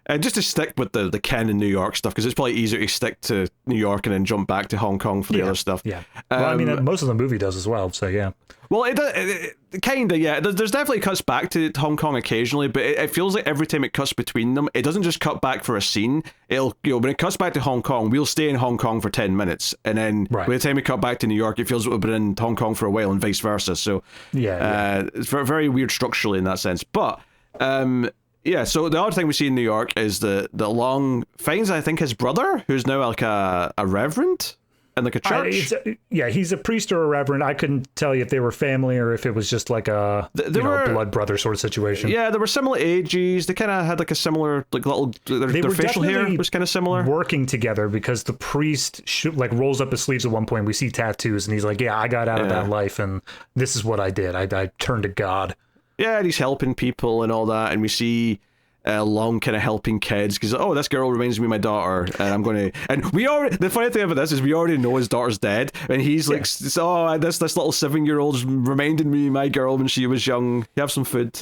[SPEAKER 1] And just to stick with the Ken and New York stuff, because it's probably easier to stick to New York and then jump back to Hong Kong for the other stuff.
[SPEAKER 2] Yeah. Well, I mean, most of the movie does as well, so yeah.
[SPEAKER 1] Well, it kind of, yeah. There's definitely cuts back to Hong Kong occasionally, but it feels like every time it cuts between them, it doesn't just cut back for a scene. It'll, when it cuts back to Hong Kong, we'll stay in Hong Kong for 10 minutes, and then by the time we cut back to New York, it feels like we've been in Hong Kong for a while, and vice versa. So it's very, very weird structurally in that sense. But so the other thing we see in New York is the Long finds, I think, his brother, who's now like a reverend in like a church.
[SPEAKER 2] He's a priest or a reverend. I couldn't tell you if they were family or if it was just like a blood brother sort of situation. Yeah,
[SPEAKER 1] they were similar ages. They kind of had like a similar like little their facial hair was kind of similar.
[SPEAKER 2] Working together, because the priest rolls up his sleeves at one point. We see tattoos, and he's like, "Yeah, I got out of that life, and this is what I did. I turned to God."
[SPEAKER 1] Yeah, and he's helping people and all that, and we see Long kind of helping kids because this girl reminds me of my daughter, and I'm going to. And the funny thing about this is we already know his daughter's dead, and he's like, this little 7-year-old's reminded me of my girl when she was young. You have some food.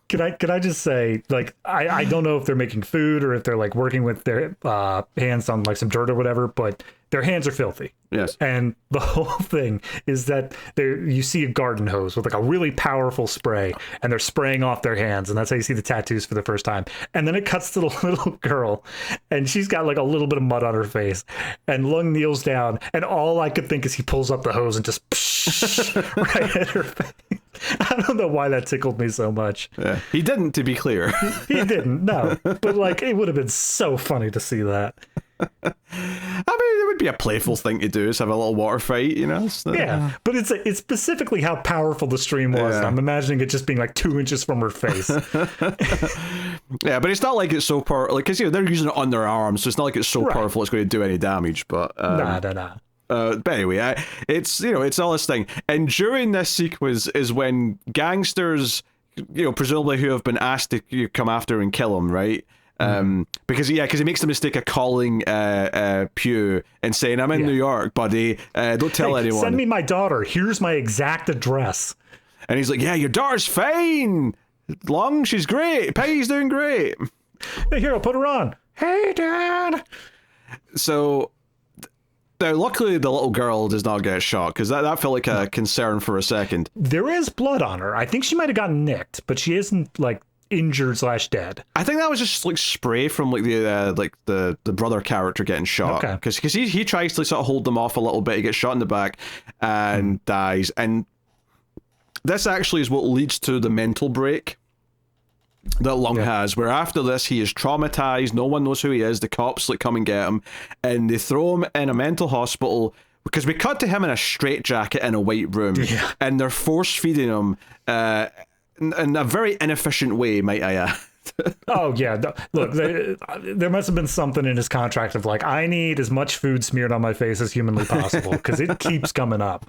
[SPEAKER 2] Can I just say, like, I don't know if they're making food or if they're like working with their hands on like some dirt or whatever, but their hands are filthy.
[SPEAKER 1] Yes.
[SPEAKER 2] And the whole thing is that you see a garden hose with like a really powerful spray, and they're spraying off their hands, and that's how you see the tattoos for the first time. And then it cuts to the little girl, and she's got like a little bit of mud on her face, and Lung kneels down, and all I could think is he pulls up the hose and just right at her face. I don't know why that tickled me so much.
[SPEAKER 1] Yeah. He didn't, to be clear.
[SPEAKER 2] He didn't, no. But like, it would have been so funny to see that.
[SPEAKER 1] I mean, it would be a playful thing to do, is have a little water fight, you know?
[SPEAKER 2] Yeah, but it's specifically how powerful the stream was.
[SPEAKER 1] Yeah.
[SPEAKER 2] I'm imagining it just being like 2 inches from her face.
[SPEAKER 1] Yeah, but it's not like it's so powerful, like, because they're using it on their arms, so it's not like it's so
[SPEAKER 2] Right.
[SPEAKER 1] powerful it's going to do any damage, but...
[SPEAKER 2] Nah.
[SPEAKER 1] But anyway, it's all this thing. And during this sequence is when gangsters, presumably who have been asked to come after and kill him, right? Because he makes the mistake of calling Pew and saying, "I'm in New York, buddy. Don't tell anyone.
[SPEAKER 2] Send me my daughter. Here's my exact address."
[SPEAKER 1] And he's like, "Yeah, your daughter's fine. Long, she's great. Peggy's doing great.
[SPEAKER 2] Hey, here, I'll put her on. Hey, Dad.
[SPEAKER 1] So now, luckily, the little girl does not get shot, because that felt like a concern for a second.
[SPEAKER 2] There is blood on her. I think she might have gotten nicked, but she isn't like injured / dead.
[SPEAKER 1] I think that was just like spray from like the brother character getting shot, because he tries to sort of hold them off a little bit. He gets shot in the back and dies. And this actually is what leads to the mental break that Lung has, where after this he is traumatized, no one knows who he is, the cops like come and get him, and they throw him in a mental hospital, because we cut to him in a straitjacket in a white room, and they're force feeding him in a very inefficient way, might I add.
[SPEAKER 2] Oh yeah, look, there must have been something in his contract of like, I need as much food smeared on my face as humanly possible, because it keeps coming up.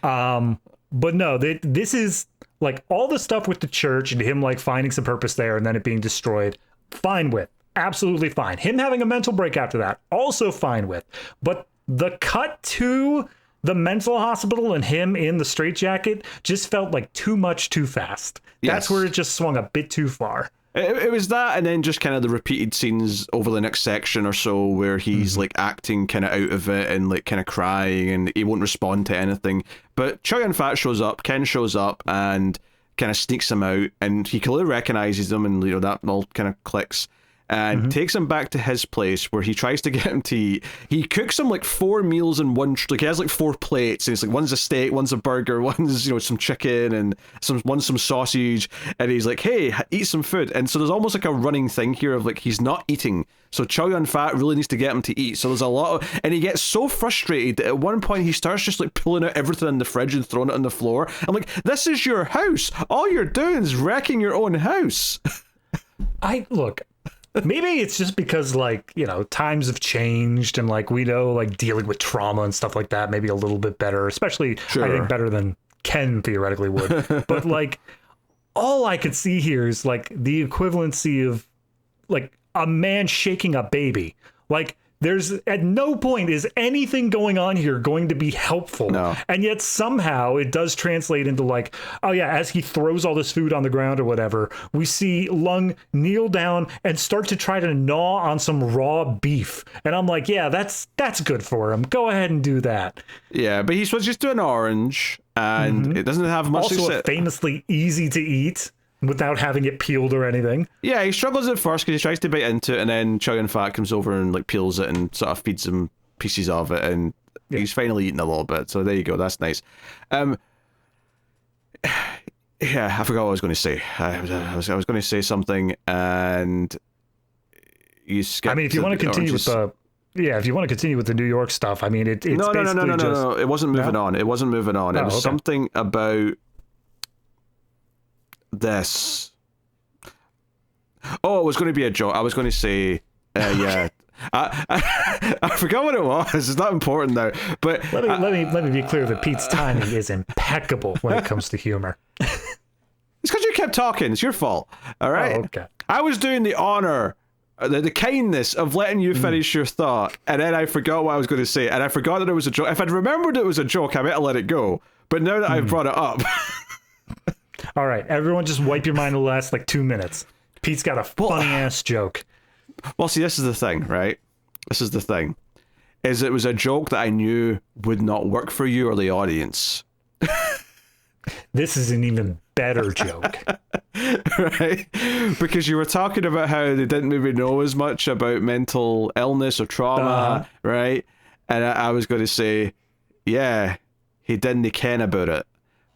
[SPEAKER 2] But no, this is like all the stuff with the church and him like finding some purpose there and then it being destroyed, fine with. Absolutely fine. Him having a mental break after that, also fine with. But the cut to the mental hospital and him in the straitjacket just felt like too much too fast. That's where it just swung a bit too far.
[SPEAKER 1] It was that, and then just kind of the repeated scenes over the next section or so where he's like acting kind of out of it and like kind of crying, and he won't respond to anything. But Chow Yun-fat shows up, Ken shows up, and kind of sneaks him out, and he clearly recognizes him, and that all kind of clicks. And takes him back to his place where he tries to get him to eat. He cooks him like 4 meals in one. Like he has like 4 plates, and it's like one's a steak, one's a burger, one's some chicken, and one's some sausage. And he's like, "Hey, eat some food." And so there's almost like a running thing here of like he's not eating. So Chow Yun-fat really needs to get him to eat. So there's a lot of, and he gets so frustrated that at one point he starts just like pulling out everything in the fridge and throwing it on the floor. I'm like, this is your house. All you're doing is wrecking your own house.
[SPEAKER 2] Maybe it's just because like, times have changed and like we know like dealing with trauma and stuff like that maybe a little bit better, especially I think better than Ken theoretically would. But like all I could see here is like the equivalency of like a man shaking a baby. Like there's at no point is anything going on here going to be helpful.
[SPEAKER 1] No.
[SPEAKER 2] And yet somehow it does translate into like, oh yeah, as he throws all this food on the ground or whatever, we see Lung kneel down and start to try to gnaw on some raw beef. And I'm like, yeah, that's good for him. Go ahead and do that.
[SPEAKER 1] Yeah, but he's just doing orange, and it doesn't have much
[SPEAKER 2] Also famously easy to eat without having it peeled or anything. Yeah,
[SPEAKER 1] he struggles at first because he tries to bite into it, and then Chow Yun-fat comes over and like peels it and sort of feeds him pieces of it, and he's finally eating a little bit. So there you go, that's nice. Yeah, I forgot what I was going to say. I was going to say something, and you skipped.
[SPEAKER 2] I mean, if you want to continue with the. Yeah, if you want to continue with the New York stuff, I mean, it's
[SPEAKER 1] no. It wasn't moving
[SPEAKER 2] No?
[SPEAKER 1] on. It wasn't moving on.
[SPEAKER 2] Oh,
[SPEAKER 1] It was
[SPEAKER 2] okay.
[SPEAKER 1] something about this. Oh, it was going to be a joke. I was going to say, yeah. I forgot what it was. It's not important now. But
[SPEAKER 2] let me be clear that Pete's timing is impeccable when it comes to humor.
[SPEAKER 1] it's because you kept talking. It's your fault. All right.
[SPEAKER 2] Oh, okay.
[SPEAKER 1] I was doing the honor, the kindness of letting you finish your thought, and then I forgot what I was going to say, and I forgot that it was a joke. If I'd remembered it was a joke, I might have let it go. But now that I've brought it up.
[SPEAKER 2] All right, everyone just wipe your mind the last, 2 minutes. Pete's got a funny-ass joke.
[SPEAKER 1] Well, see, this is the thing, right? This is the thing. Is it was a joke that I knew would not work for you or the audience.
[SPEAKER 2] This is an even better joke.
[SPEAKER 1] Right? Because you were talking about how they didn't maybe know as much about mental illness or trauma, right? And I was going to say, yeah, he didn't ken about it.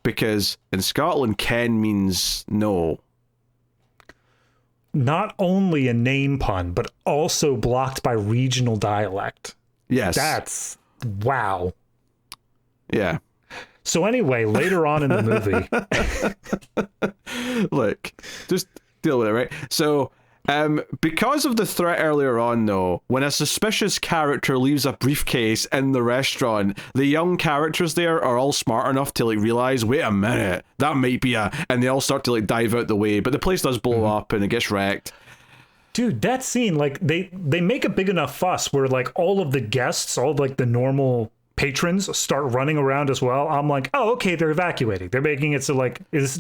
[SPEAKER 1] Because in Scotland, ken means no.
[SPEAKER 2] Not only a name pun, but also blocked by regional dialect.
[SPEAKER 1] Yes.
[SPEAKER 2] That's wow.
[SPEAKER 1] Yeah.
[SPEAKER 2] So anyway, later on in the
[SPEAKER 1] movie. Look, just deal with it, right? So, because of the threat earlier on, though, when a suspicious character leaves a briefcase in the restaurant, the young characters there are all smart enough to realize, wait a minute, that might be and they all start to dive out the way, but the place does blow up and it gets wrecked.
[SPEAKER 2] Dude, that scene, they make a big enough fuss where all of the guests, all the normal patrons start running around as well. I'm like, oh, okay, they're evacuating. They're making it so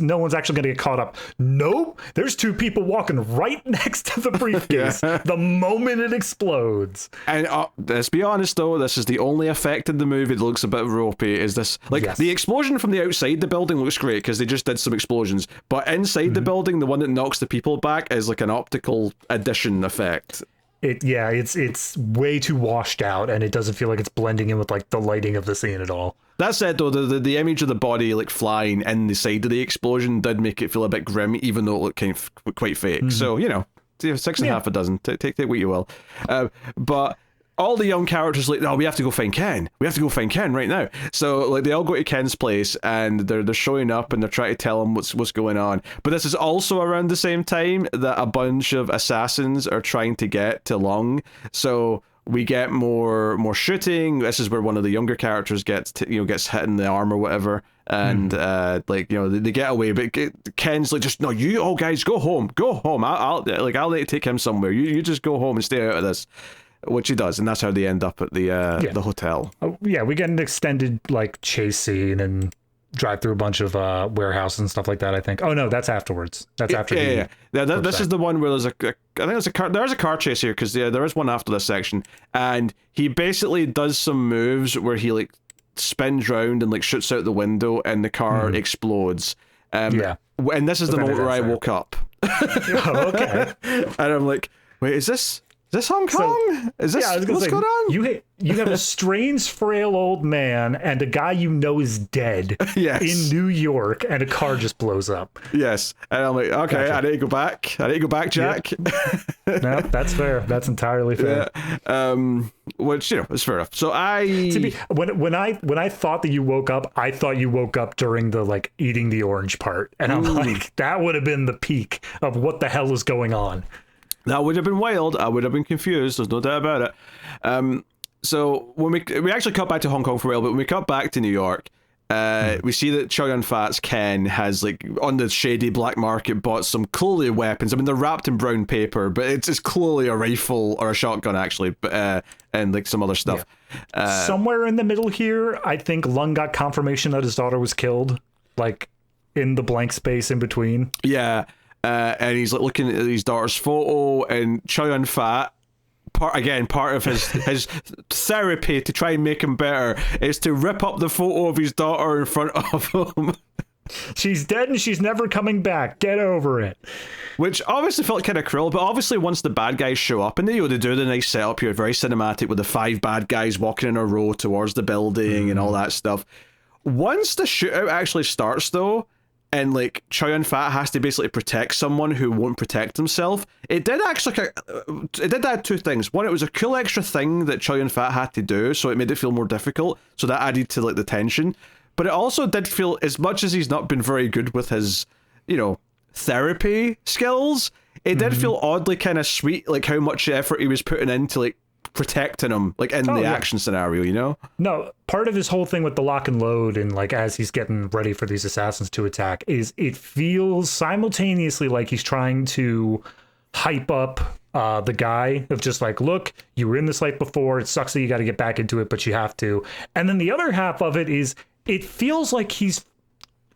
[SPEAKER 2] no one's actually going to get caught up. Nope, there's two people walking right next to the briefcase the moment it explodes. And
[SPEAKER 1] let's be honest though, this is the only effect in the movie that looks a bit ropey. Is this the explosion from the outside the building looks great because they just did some explosions, but inside the building, the one that knocks the people back is an optical addition effect.
[SPEAKER 2] It's way too washed out, and it doesn't feel like it's blending in with the lighting of the scene at all.
[SPEAKER 1] That said, though, the image of the body flying in the side of the explosion did make it feel a bit grim, even though it looked kind of quite fake. So 6.5 a dozen. Take what you will. But all the young characters no, we have to go find Ken. We have to go find Ken right now. So they all go to Ken's place and they're showing up and they're trying to tell him what's going on. But this is also around the same time that a bunch of assassins are trying to get to Lung. So we get more shooting. This is where one of the younger characters gets hit in the arm or whatever. And they get away, but Ken's just no, you all guys go home. I'll need to take him somewhere. You just go home and stay out of this. Which he does, and that's how they end up at the hotel.
[SPEAKER 2] We get an extended chase scene and drive through a bunch of warehouses and stuff like that. I think. Oh no, that's afterwards. That's after.
[SPEAKER 1] This is the one where there's there's a car chase here because there is one after this section, and he basically does some moves where he spins round and shoots out the window, and the car explodes. And this is the moment where I woke up.
[SPEAKER 2] Oh, okay.
[SPEAKER 1] And I'm like, wait, is this Hong Kong? Is this what's going on?
[SPEAKER 2] You have a strange, frail old man and a guy is dead in New York, and a car just blows up.
[SPEAKER 1] Yes, and I'm like, okay, gotcha. I need to go back, Jack.
[SPEAKER 2] Yep. No, that's fair. That's entirely fair.
[SPEAKER 1] Which is fair enough. So
[SPEAKER 2] when I thought that you woke up, I thought you woke up during the eating the orange part, and I'm like, that would have been the peak of what the hell is going on.
[SPEAKER 1] That would have been wild. I would have been confused. There's no doubt about it. So when we actually cut back to Hong Kong for a while, but when we cut back to New York, we see that Chow Yun-fat's Ken has on the shady black market bought some clearly weapons. I mean, they're wrapped in brown paper, but it's clearly a rifle or a shotgun actually, but and some other stuff. Yeah.
[SPEAKER 2] Somewhere in the middle here, I think Lung got confirmation that his daughter was killed, in the blank space in between.
[SPEAKER 1] Yeah. And he's looking at his daughter's photo, and Chow Yun-fat, part of his therapy to try and make him better is to rip up the photo of his daughter in front of him.
[SPEAKER 2] She's dead and she's never coming back. Get over it.
[SPEAKER 1] Which obviously felt kind of cruel, but obviously once the bad guys show up, and they do the nice setup here, very cinematic with the 5 bad guys walking in a row towards the building and all that stuff. Once the shootout actually starts, though, and Chow Yun-fat has to basically protect someone who won't protect himself. It did that 2 things. One, it was a cool extra thing that Chow Yun-fat had to do, so it made it feel more difficult. So that added to the tension. But it also did feel, as much as he's not been very good with his, therapy skills, it did feel oddly kind of sweet, how much effort he was putting into protecting him, like in the action scenario, you know?
[SPEAKER 2] No, part of his whole thing with the lock and load and like as he's getting ready for these assassins to attack is it feels simultaneously like he's trying to hype up the guy of just like, look, you were in this life before. It sucks that you got to get back into it, but you have to. And then the other half of it is it feels like he's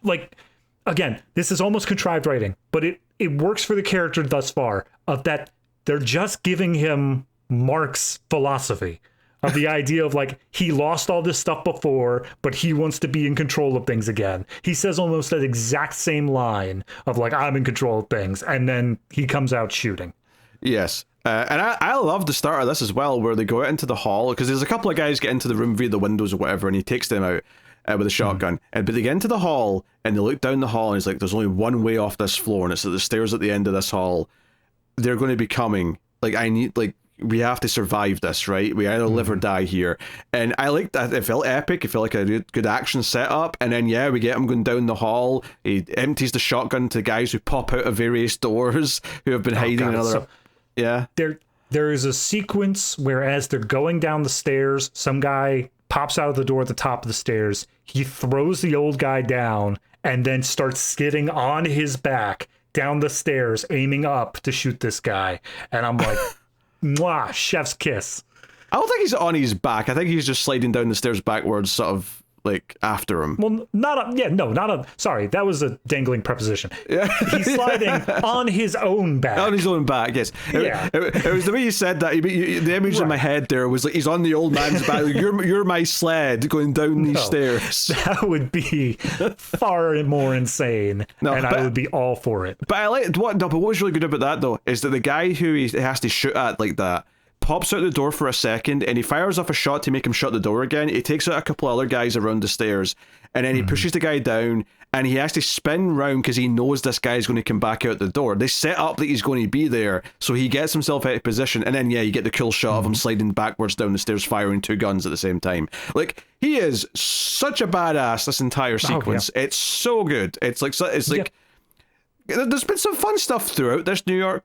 [SPEAKER 2] like, again, this is almost contrived writing, but it works for the character thus far of that they're just giving him Mark's philosophy of the idea of like he lost all this stuff before, but he wants to be in control of things again. He says almost that exact same line of like, I'm in control of things, and then he comes out shooting.
[SPEAKER 1] Yes. And I love the start of this as well, where they go out into the hall, because there's a couple of guys get into the room via the windows or whatever, and he takes them out with a shotgun. But they get into the hall, and they look down the hall, and he's like, there's only one way off this floor, and it's at the stairs at the end of this hall. They're going to be coming. Like, we have to survive this, right? We either live or die here. And I like that. It felt epic. It felt like a good action setup. And then, we get him going down the hall. He empties the shotgun to guys who pop out of various doors who have been hiding in other...
[SPEAKER 2] There is a sequence where as they're going down the stairs, some guy pops out of the door at the top of the stairs. He throws the old guy down and then starts skidding on his back down the stairs, aiming up to shoot this guy. And I'm like... Mwah, chef's kiss.
[SPEAKER 1] I don't think he's on his back. I think he's just sliding down the stairs backwards, sort of like after him.
[SPEAKER 2] Well, sorry, that was a dangling preposition. Yeah. He's sliding on his own back.
[SPEAKER 1] On his own back, yes.
[SPEAKER 2] Yeah.
[SPEAKER 1] It was the way you said that. The image in my head there was like he's on the old man's back. Like, you're my sled going down these stairs.
[SPEAKER 2] That would be far more insane, I would be all for it.
[SPEAKER 1] But I like but what was really good about that though is that the guy who he has to shoot at like that pops out the door for a second and he fires off a shot to make him shut the door again. He takes out a couple other guys around the stairs and then he pushes the guy down and he has to spin round because he knows this guy's going to come back out the door. They set up that he's going to be there, so he gets himself out of position and then you get the cool shot of him sliding backwards down the stairs firing two guns at the same time. Like, he is such a badass this entire sequence. It's so good. It's like there's been some fun stuff throughout this New York,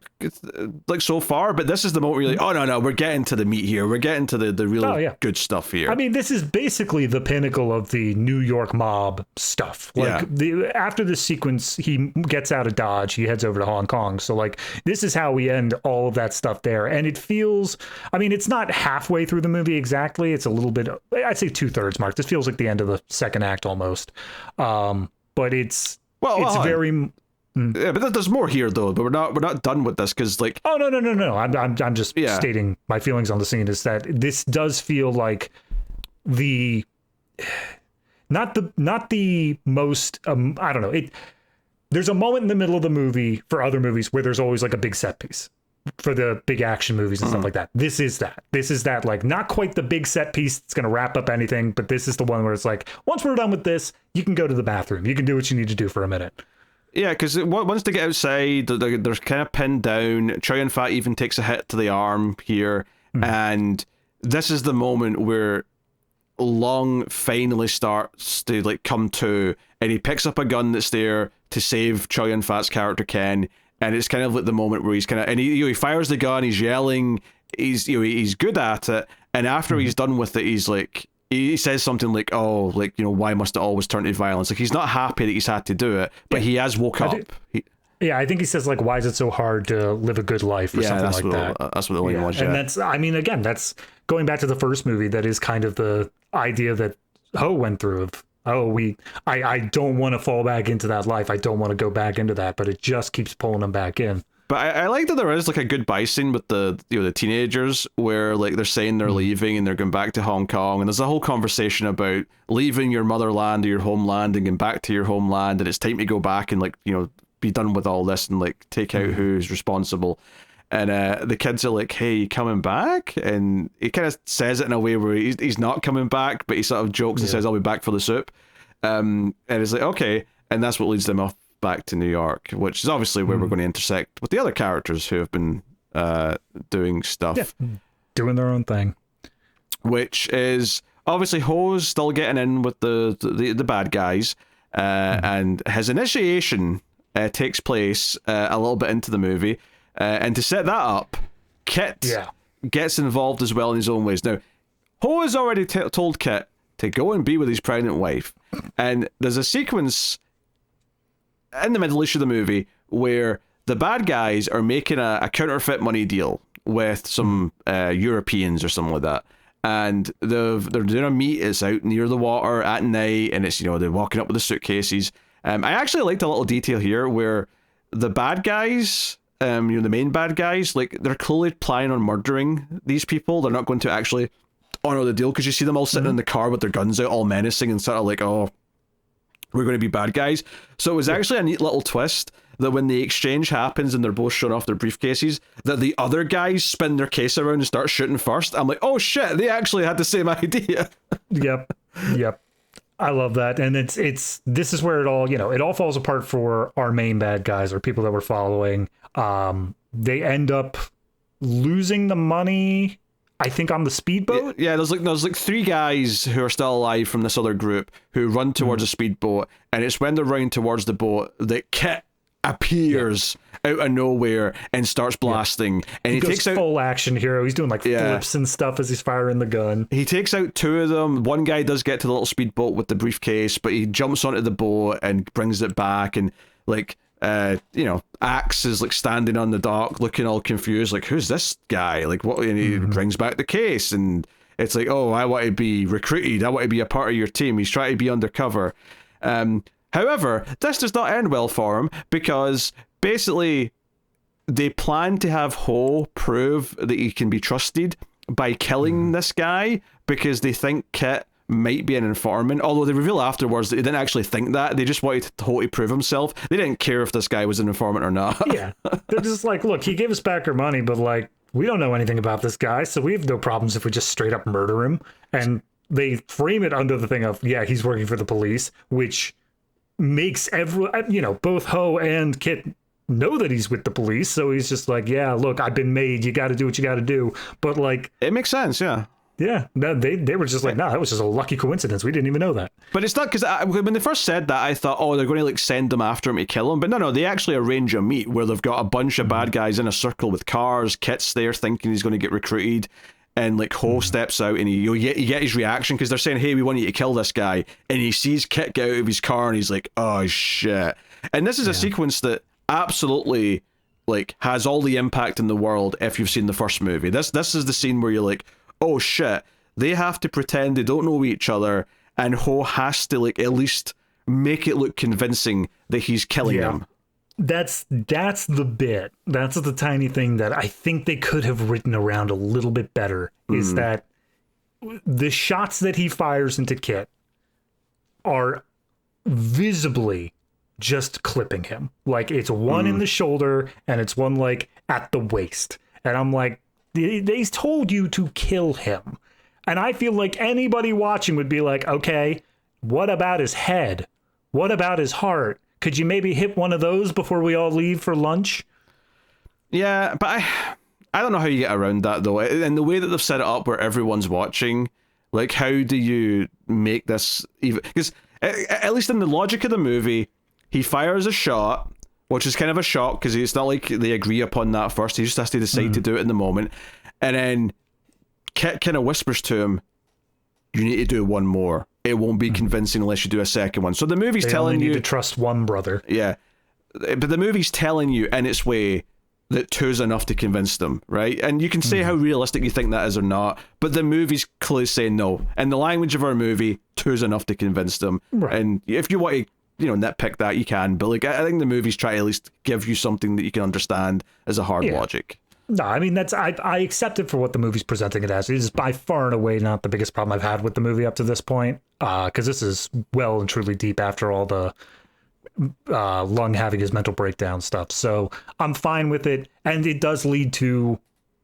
[SPEAKER 1] like so far, but this is the moment where you're like, oh no, we're getting to the meat here. We're getting to the real good stuff here.
[SPEAKER 2] I mean, this is basically the pinnacle of the New York mob stuff. Like after this sequence, he gets out of Dodge, he heads over to Hong Kong. So like, this is how we end all of that stuff there. And it feels, I mean, it's not halfway through the movie exactly. It's a little bit, I'd say 2/3 mark. This feels like the end of the second act almost. But it's very...
[SPEAKER 1] Yeah, but there's more here though. But we're not done with this because like.
[SPEAKER 2] Oh no! I'm just stating my feelings on the scene. Is that this does feel like the not the most I don't know. There's a moment in the middle of the movie for other movies where there's always like a big set piece for the big action movies and stuff like that. This is that like not quite the big set piece that's going to wrap up anything, but this is the one where it's like once we're done with this, you can go to the bathroom. You can do what you need to do for a minute.
[SPEAKER 1] Yeah, because once they get outside, they're kind of pinned down. Chow Yun-fat even takes a hit to the arm here, and this is the moment where Long finally starts to like come to, and he picks up a gun that's there to save Chow Yun-fat's character Ken, and it's kind of like the moment where he's kind of, and he fires the gun, he's yelling, he's good at it, and after he's done with it, he's like. He says something like, oh, like, why must it always turn to violence? Like, he's not happy that he's had to do it, but he has woke up.
[SPEAKER 2] I think he says, like, why is it so hard to live a good life or something like that.
[SPEAKER 1] That's what the line was,
[SPEAKER 2] And that's, I mean, again, that's going back to the first movie. That is kind of the idea that Ho went through of, I don't want to fall back into that life. I don't want to go back into that, but it just keeps pulling him back in.
[SPEAKER 1] But I like that there is like a goodbye scene with the the teenagers where like they're saying they're leaving and they're going back to Hong Kong, and there's a whole conversation about leaving your motherland or your homeland and going back to your homeland, and it's time to go back and like be done with all this and like take out who's responsible. And the kids are like, hey, you coming back? And he kind of says it in a way where he's not coming back, but he sort of jokes and says, I'll be back for the soup. And it's like, okay, and that's what leads them off back to New York, which is obviously where we're going to intersect with the other characters who have been doing stuff,
[SPEAKER 2] doing their own thing,
[SPEAKER 1] which is obviously Ho's still getting in with the bad guys, and his initiation takes place a little bit into the movie, and to set that up, Kit gets involved as well in his own ways. Now, Ho has already told Kit to go and be with his pregnant wife, and there's a sequence in the middle-ish of the movie where the bad guys are making a counterfeit money deal with some Europeans or something like that. And they're doing a meet. It's out near the water at night, and it's, they're walking up with the suitcases. I actually liked a little detail here where the bad guys, the main bad guys, like, they're clearly planning on murdering these people. They're not going to actually honor the deal, because you see them all sitting in the car with their guns out, all menacing, and sort of like, oh, we're going to be bad guys. So it was actually a neat little twist that when the exchange happens and they're both showing off their briefcases, that the other guys spin their case around and start shooting first. I'm like, oh shit, they actually had the same idea.
[SPEAKER 2] Yep. I love that. And this is where it all falls apart for our main bad guys, or people that we're following. They end up losing the money, I think, on the speedboat.
[SPEAKER 1] Yeah, there's like three guys who are still alive from this other group who run towards a speedboat, and it's when they're running towards the boat that Kit appears out of nowhere and starts blasting, and he takes out
[SPEAKER 2] full action hero. He's doing like flips and stuff as he's firing the gun.
[SPEAKER 1] He takes out two of them. One guy does get to the little speedboat with the briefcase, but he jumps onto the boat and brings it back, and like Axe is like standing on the dock looking all confused, like, who's this guy, like, what? And he brings back the case, and it's like, oh, I want to be recruited, I want to be a part of your team. He's trying to be undercover. However, this does not end well for him, because basically they plan to have Ho prove that he can be trusted by killing this guy, because they think Kit might be an informant, although they reveal afterwards that they didn't actually think that. They just wanted Ho to prove himself. They didn't care if this guy was an informant or not.
[SPEAKER 2] Yeah. They're just like, look, he gave us back our money, but like, we don't know anything about this guy, so we have no problems if we just straight up murder him. And they frame it under the thing of, yeah, he's working for the police, which makes both Ho and Kit know that he's with the police. So he's just like, yeah, look, I've been made. You got to do what you got to do. But like,
[SPEAKER 1] it makes sense, yeah.
[SPEAKER 2] Yeah, they were just like, nah, that was just a lucky coincidence. We didn't even know that.
[SPEAKER 1] But it's not, because when they first said that, I thought, oh, they're going to like send them after him to kill him. But no, they actually arrange a meet where they've got a bunch of bad guys in a circle with cars. Kit's there thinking he's going to get recruited, and like Ho steps out, and you get his reaction, because they're saying, hey, we want you to kill this guy, and he sees Kit get out of his car, and he's like, oh shit. And this is a sequence that absolutely like has all the impact in the world if you've seen the first movie. This is the scene where you're like, oh shit, they have to pretend they don't know each other, and Ho has to like at least make it look convincing that he's killing him.
[SPEAKER 2] That's the bit. That's the tiny thing that I think they could have written around a little bit better, is that the shots that he fires into Kit are visibly just clipping him. Like, it's one in the shoulder and it's one like at the waist. And I'm like, they told you to kill him. And I feel like anybody watching would be like, okay, what about his head? What about his heart? Could you maybe hit one of those before we all leave for lunch?
[SPEAKER 1] Yeah, but I don't know how you get around that, though. And the way that they've set it up where everyone's watching, like, how do you make this even... Because at least in the logic of the movie, he fires a shot, which is kind of a shock, because it's not like they agree upon that first. He just has to decide to do it in the moment. And then Kit kind of whispers to him, you need to do one more. It won't be convincing unless you do a second one. So the movie's telling you...
[SPEAKER 2] need to trust one brother.
[SPEAKER 1] Yeah. But the movie's telling you in its way that two's enough to convince them, right? And you can say how realistic you think that is or not, but the movie's clearly saying no. In the language of our movie, two's enough to convince them. Right. And if you want to, nitpick that, you can. But like, I think the movie's trying to at least give you something that you can understand as a hard logic.
[SPEAKER 2] No, I mean, I accept it for what the movie's presenting it as. It is by far and away not the biggest problem I've had with the movie up to this point, because this is well and truly deep after all the Lung having his mental breakdown stuff. So I'm fine with it, and it does lead to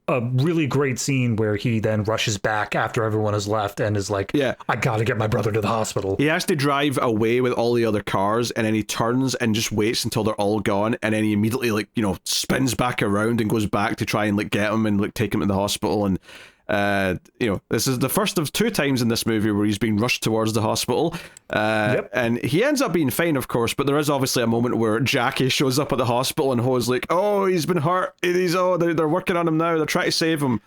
[SPEAKER 2] a really great scene where he then rushes back after everyone has left and is like, I gotta get my brother to the hospital.
[SPEAKER 1] He has to drive away with all the other cars, and then he turns and just waits until they're all gone, and then he immediately spins back around and goes back to try and get him and take him to the hospital. And This is the first of 2 times in this movie where he's being rushed towards the hospital. And he ends up being fine, of course, but there is obviously a moment where Jackie shows up at the hospital and Ho's like, oh, he's been hurt. They're working on him now. They're trying to save him.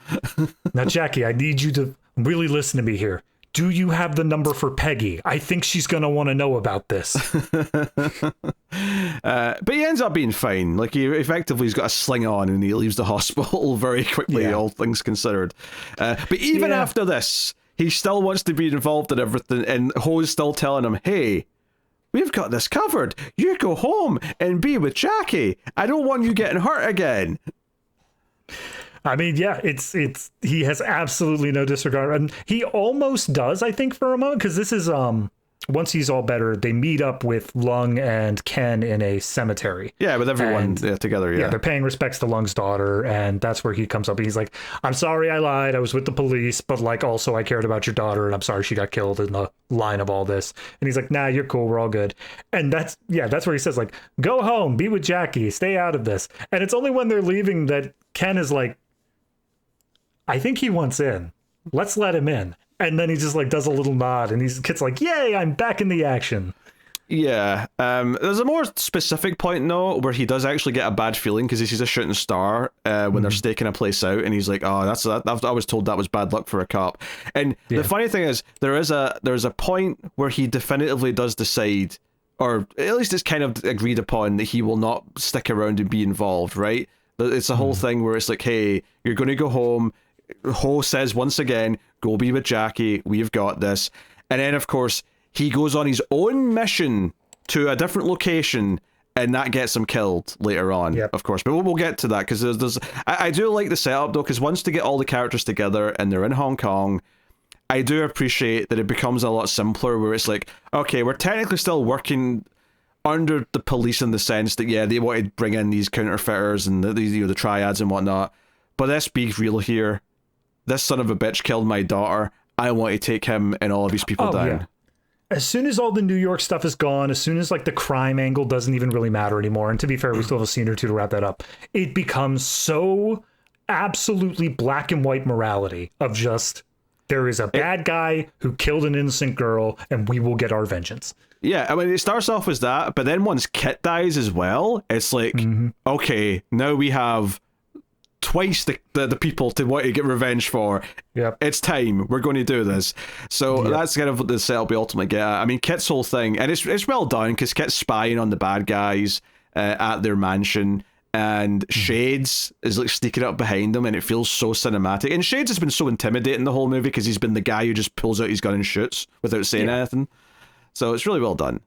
[SPEAKER 2] Now, Jackie, I need you to really listen to me here. Do you have the number for Peggy? I think she's going to want to know about this.
[SPEAKER 1] But he ends up being fine. Like, he effectively has got a sling on and he leaves the hospital very quickly, all things considered. But even after this, he still wants to be involved in everything, and Ho's still telling him, hey, we've got this covered. You go home and be with Jackie. I don't want you getting hurt again.
[SPEAKER 2] I mean, yeah, it's he has absolutely no disregard, and he almost does, I think, for a moment, because this is once he's all better, they meet up with Lung and Ken in a cemetery.
[SPEAKER 1] Yeah, with everyone together. Yeah,
[SPEAKER 2] they're paying respects to Lung's daughter, and that's where he comes up. And he's like, "I'm sorry, I lied. I was with the police, but like also I cared about your daughter, and I'm sorry she got killed in the line of all this." And he's like, "Nah, you're cool. We're all good." And that's where he says like, "Go home, be with Jackie, stay out of this." And it's only when they're leaving that Ken is like, I think he wants in. Let's let him in. And then he just like does a little nod, and Kit's like, yay, I'm back in the action. Yeah.
[SPEAKER 1] There's a more specific point, though, where he does actually get a bad feeling because he sees a shooting star when they're staking a place out, and he's like, oh, I was told that was bad luck for a cop. And the funny thing is, there's a point where he definitively does decide, or at least it's kind of agreed upon, that he will not stick around and be involved, right? It's a whole thing where it's like, hey, you're going to go home. Ho says once again, go be with Jackie, we've got this. And then, of course, he goes on his own mission to a different location, and that gets him killed later on, of course. But we'll get to that, because I do like the setup, though, because once they get all the characters together and they're in Hong Kong, I do appreciate that it becomes a lot simpler, where it's like, okay, we're technically still working under the police in the sense that, they want to bring in these counterfeiters and the triads and whatnot, but let's be real here. This son of a bitch killed my daughter. I want to take him and all of these people down. Yeah.
[SPEAKER 2] As soon as all the New York stuff is gone, as soon as like the crime angle doesn't even really matter anymore, and to be fair, we still have a scene or two to wrap that up, it becomes so absolutely black and white morality of just, there is a bad guy who killed an innocent girl, and we will get our vengeance.
[SPEAKER 1] Yeah, I mean, it starts off as that, but then once Kit dies as well, it's like, okay, now we have twice the people to want to get revenge for.
[SPEAKER 2] Yep.
[SPEAKER 1] It's time. We're going to do this. So that's kind of the setup we ultimately get at. I mean, Kit's whole thing, and it's well done, because Kit's spying on the bad guys at their mansion, and Shades is like sneaking up behind them, and it feels so cinematic. And Shades has been so intimidating the whole movie, because he's been the guy who just pulls out his gun and shoots without saying anything. So it's really well done.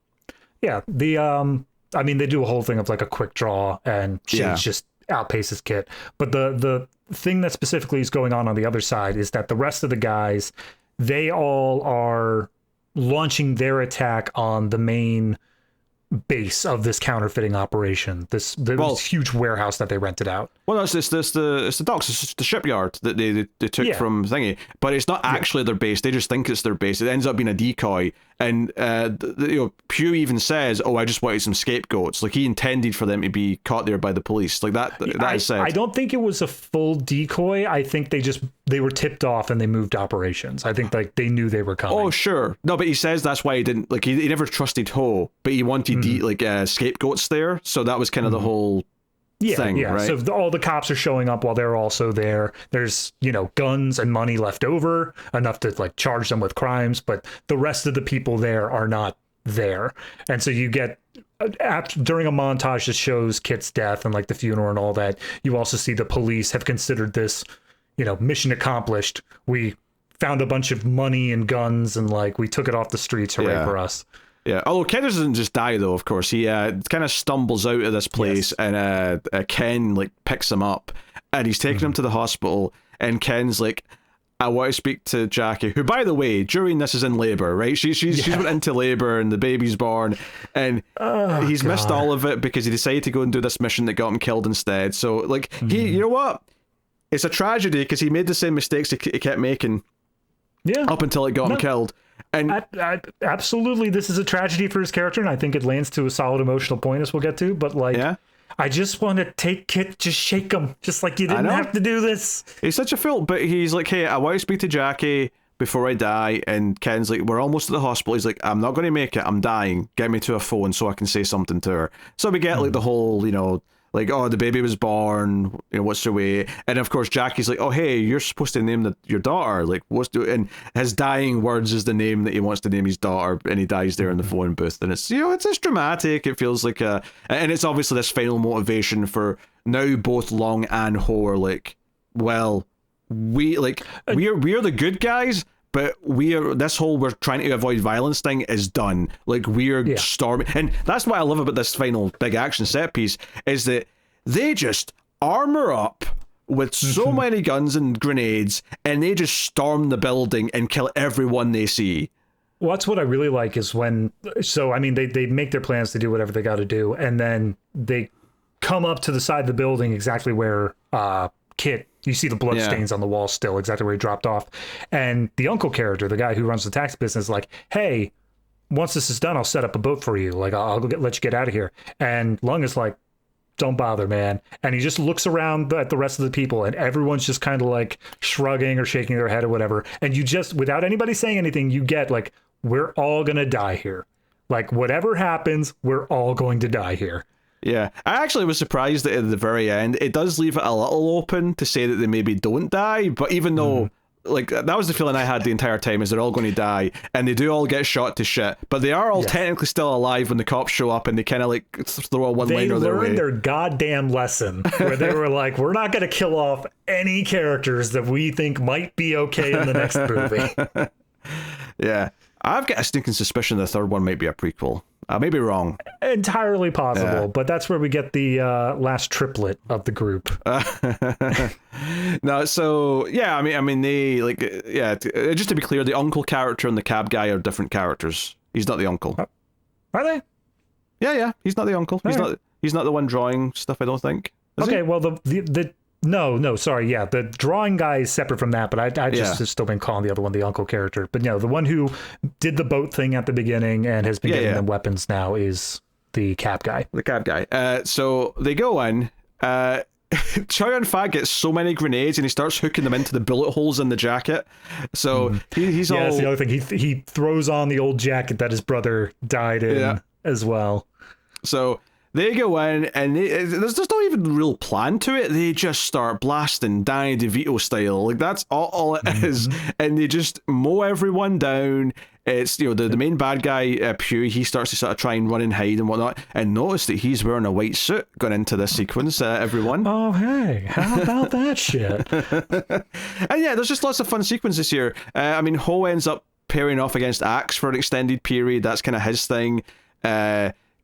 [SPEAKER 2] Yeah, I mean, they do a whole thing of like a quick draw, and Shades just outpaces Kit. But the thing that specifically is going on the other side is that the rest of the guys, they all are launching their attack on the main base of this counterfeiting operation, this huge warehouse that they rented out.
[SPEAKER 1] Well, it's the docks, it's the shipyard that they took from thingy, but it's not actually their base. They just think it's their base. It ends up being a decoy, and Pew even says, "Oh, I just wanted some scapegoats." Like, he intended for them to be caught there by the police. Like that is said.
[SPEAKER 2] I don't think it was a full decoy. I think they were tipped off and they moved operations. I think like they knew they were coming.
[SPEAKER 1] Oh, sure. No, but he says that's why he didn't, like, he never trusted Ho, but he wanted scapegoats there. So that was kind of the whole thing, right?
[SPEAKER 2] So all the cops are showing up while they're also there. There's, guns and money left over, enough to like charge them with crimes, but the rest of the people there are not there. And so you get, during a montage that shows Kit's death and like the funeral and all that, you also see the police have considered this, mission accomplished. We found a bunch of money and guns, and like we took it off the streets. Hooray for us.
[SPEAKER 1] Yeah, although Ken doesn't just die, though, of course. He kind of stumbles out of this place, and Ken like picks him up, and he's taking him to the hospital, and Ken's like, I want to speak to Jackie, who, by the way, during this is in labor, right? She's went into labor, and the baby's born, and he's missed all of it because he decided to go and do this mission that got him killed instead. So, like, you know what? It's a tragedy, because he made the same mistakes he kept making up until it got him killed. And
[SPEAKER 2] absolutely, this is a tragedy for his character, and I think it lands to a solid emotional point, as we'll get to. But like, I just want to take Kit, just shake him, just like you didn't have to do this.
[SPEAKER 1] He's such a fool, but he's like, hey, I want to speak to Jackie before I die, and Ken's like, we're almost at the hospital. He's like, I'm not going to make it, I'm dying, get me to a phone so I can say something to her. So we get like the whole, you know, like, oh, the baby was born, you know, what's her way? And of course Jackie's like, oh, hey, you're supposed to name your daughter, like, and his dying words is the name that he wants to name his daughter, and he dies there in the phone booth. And it's, you know, it's dramatic, it feels like and it's obviously this final motivation for now both Long and Ho are like, well, we're the good guys, but we're trying to avoid violence thing is done. Like, we're storming. And that's what I love about this final big action set piece, is that they just armor up with so many guns and grenades, and they just storm the building and kill everyone they see.
[SPEAKER 2] Well, that's what I really like is I mean, they make their plans to do whatever they got to do, and then they come up to the side of the building exactly where Kit, you see the blood stains on the wall still, exactly where he dropped off. And the uncle character, the guy who runs the taxi business, is like, hey, once this is done, I'll set up a boat for you. Like, I'll let you get out of here. And Lung is like, don't bother, man. And he just looks around at the rest of the people, and everyone's just kind of like shrugging or shaking their head or whatever. And you just, without anybody saying anything, you get like, we're all going to die here. Like, whatever happens, we're all going to die here.
[SPEAKER 1] Yeah, I actually was surprised that at the very end, it does leave it a little open to say that they maybe don't die, but even though, like, that was the feeling I had the entire time, is they're all going to die, and they do all get shot to shit, but they are all technically still alive when the cops show up, and they kind of, like, throw a one-liner their way.
[SPEAKER 2] They learned their goddamn lesson, where they were like, we're not going to kill off any characters that we think might be okay in the next movie.
[SPEAKER 1] Yeah. I've got a sneaking suspicion the third one might be a prequel. I may be wrong.
[SPEAKER 2] Entirely possible, but that's where we get the last triplet of the group.
[SPEAKER 1] No, so yeah, I mean, they like, just to be clear, the uncle character and the cab guy are different characters. He's not the uncle.
[SPEAKER 2] Are they?
[SPEAKER 1] Yeah, he's not the uncle. He's not the one drawing stuff, I don't think. Is he?
[SPEAKER 2] Well, No, sorry. Yeah, the drawing guy is separate from that, but I just have still been calling the other one the uncle character. But no, the one who did the boat thing at the beginning and has been getting them weapons now is the cab guy.
[SPEAKER 1] The cab guy. So they go in. Chow Yun-fat gets so many grenades and he starts hooking them into the bullet holes in the jacket. So he's all...
[SPEAKER 2] that's the other thing. He throws on the old jacket that his brother died in as well.
[SPEAKER 1] So... they go in, and there's not even a real plan to it. They just start blasting Danny DeVito style. Like, that's all it is. And they just mow everyone down. It's, you know, the main bad guy, Pew, he starts to sort of try and run and hide and whatnot. And notice that he's wearing a white suit going into this sequence, everyone.
[SPEAKER 2] Oh, hey, how about that shit?
[SPEAKER 1] And yeah, there's just lots of fun sequences here. I mean, Ho ends up pairing off against Axe for an extended period. That's kind of his thing.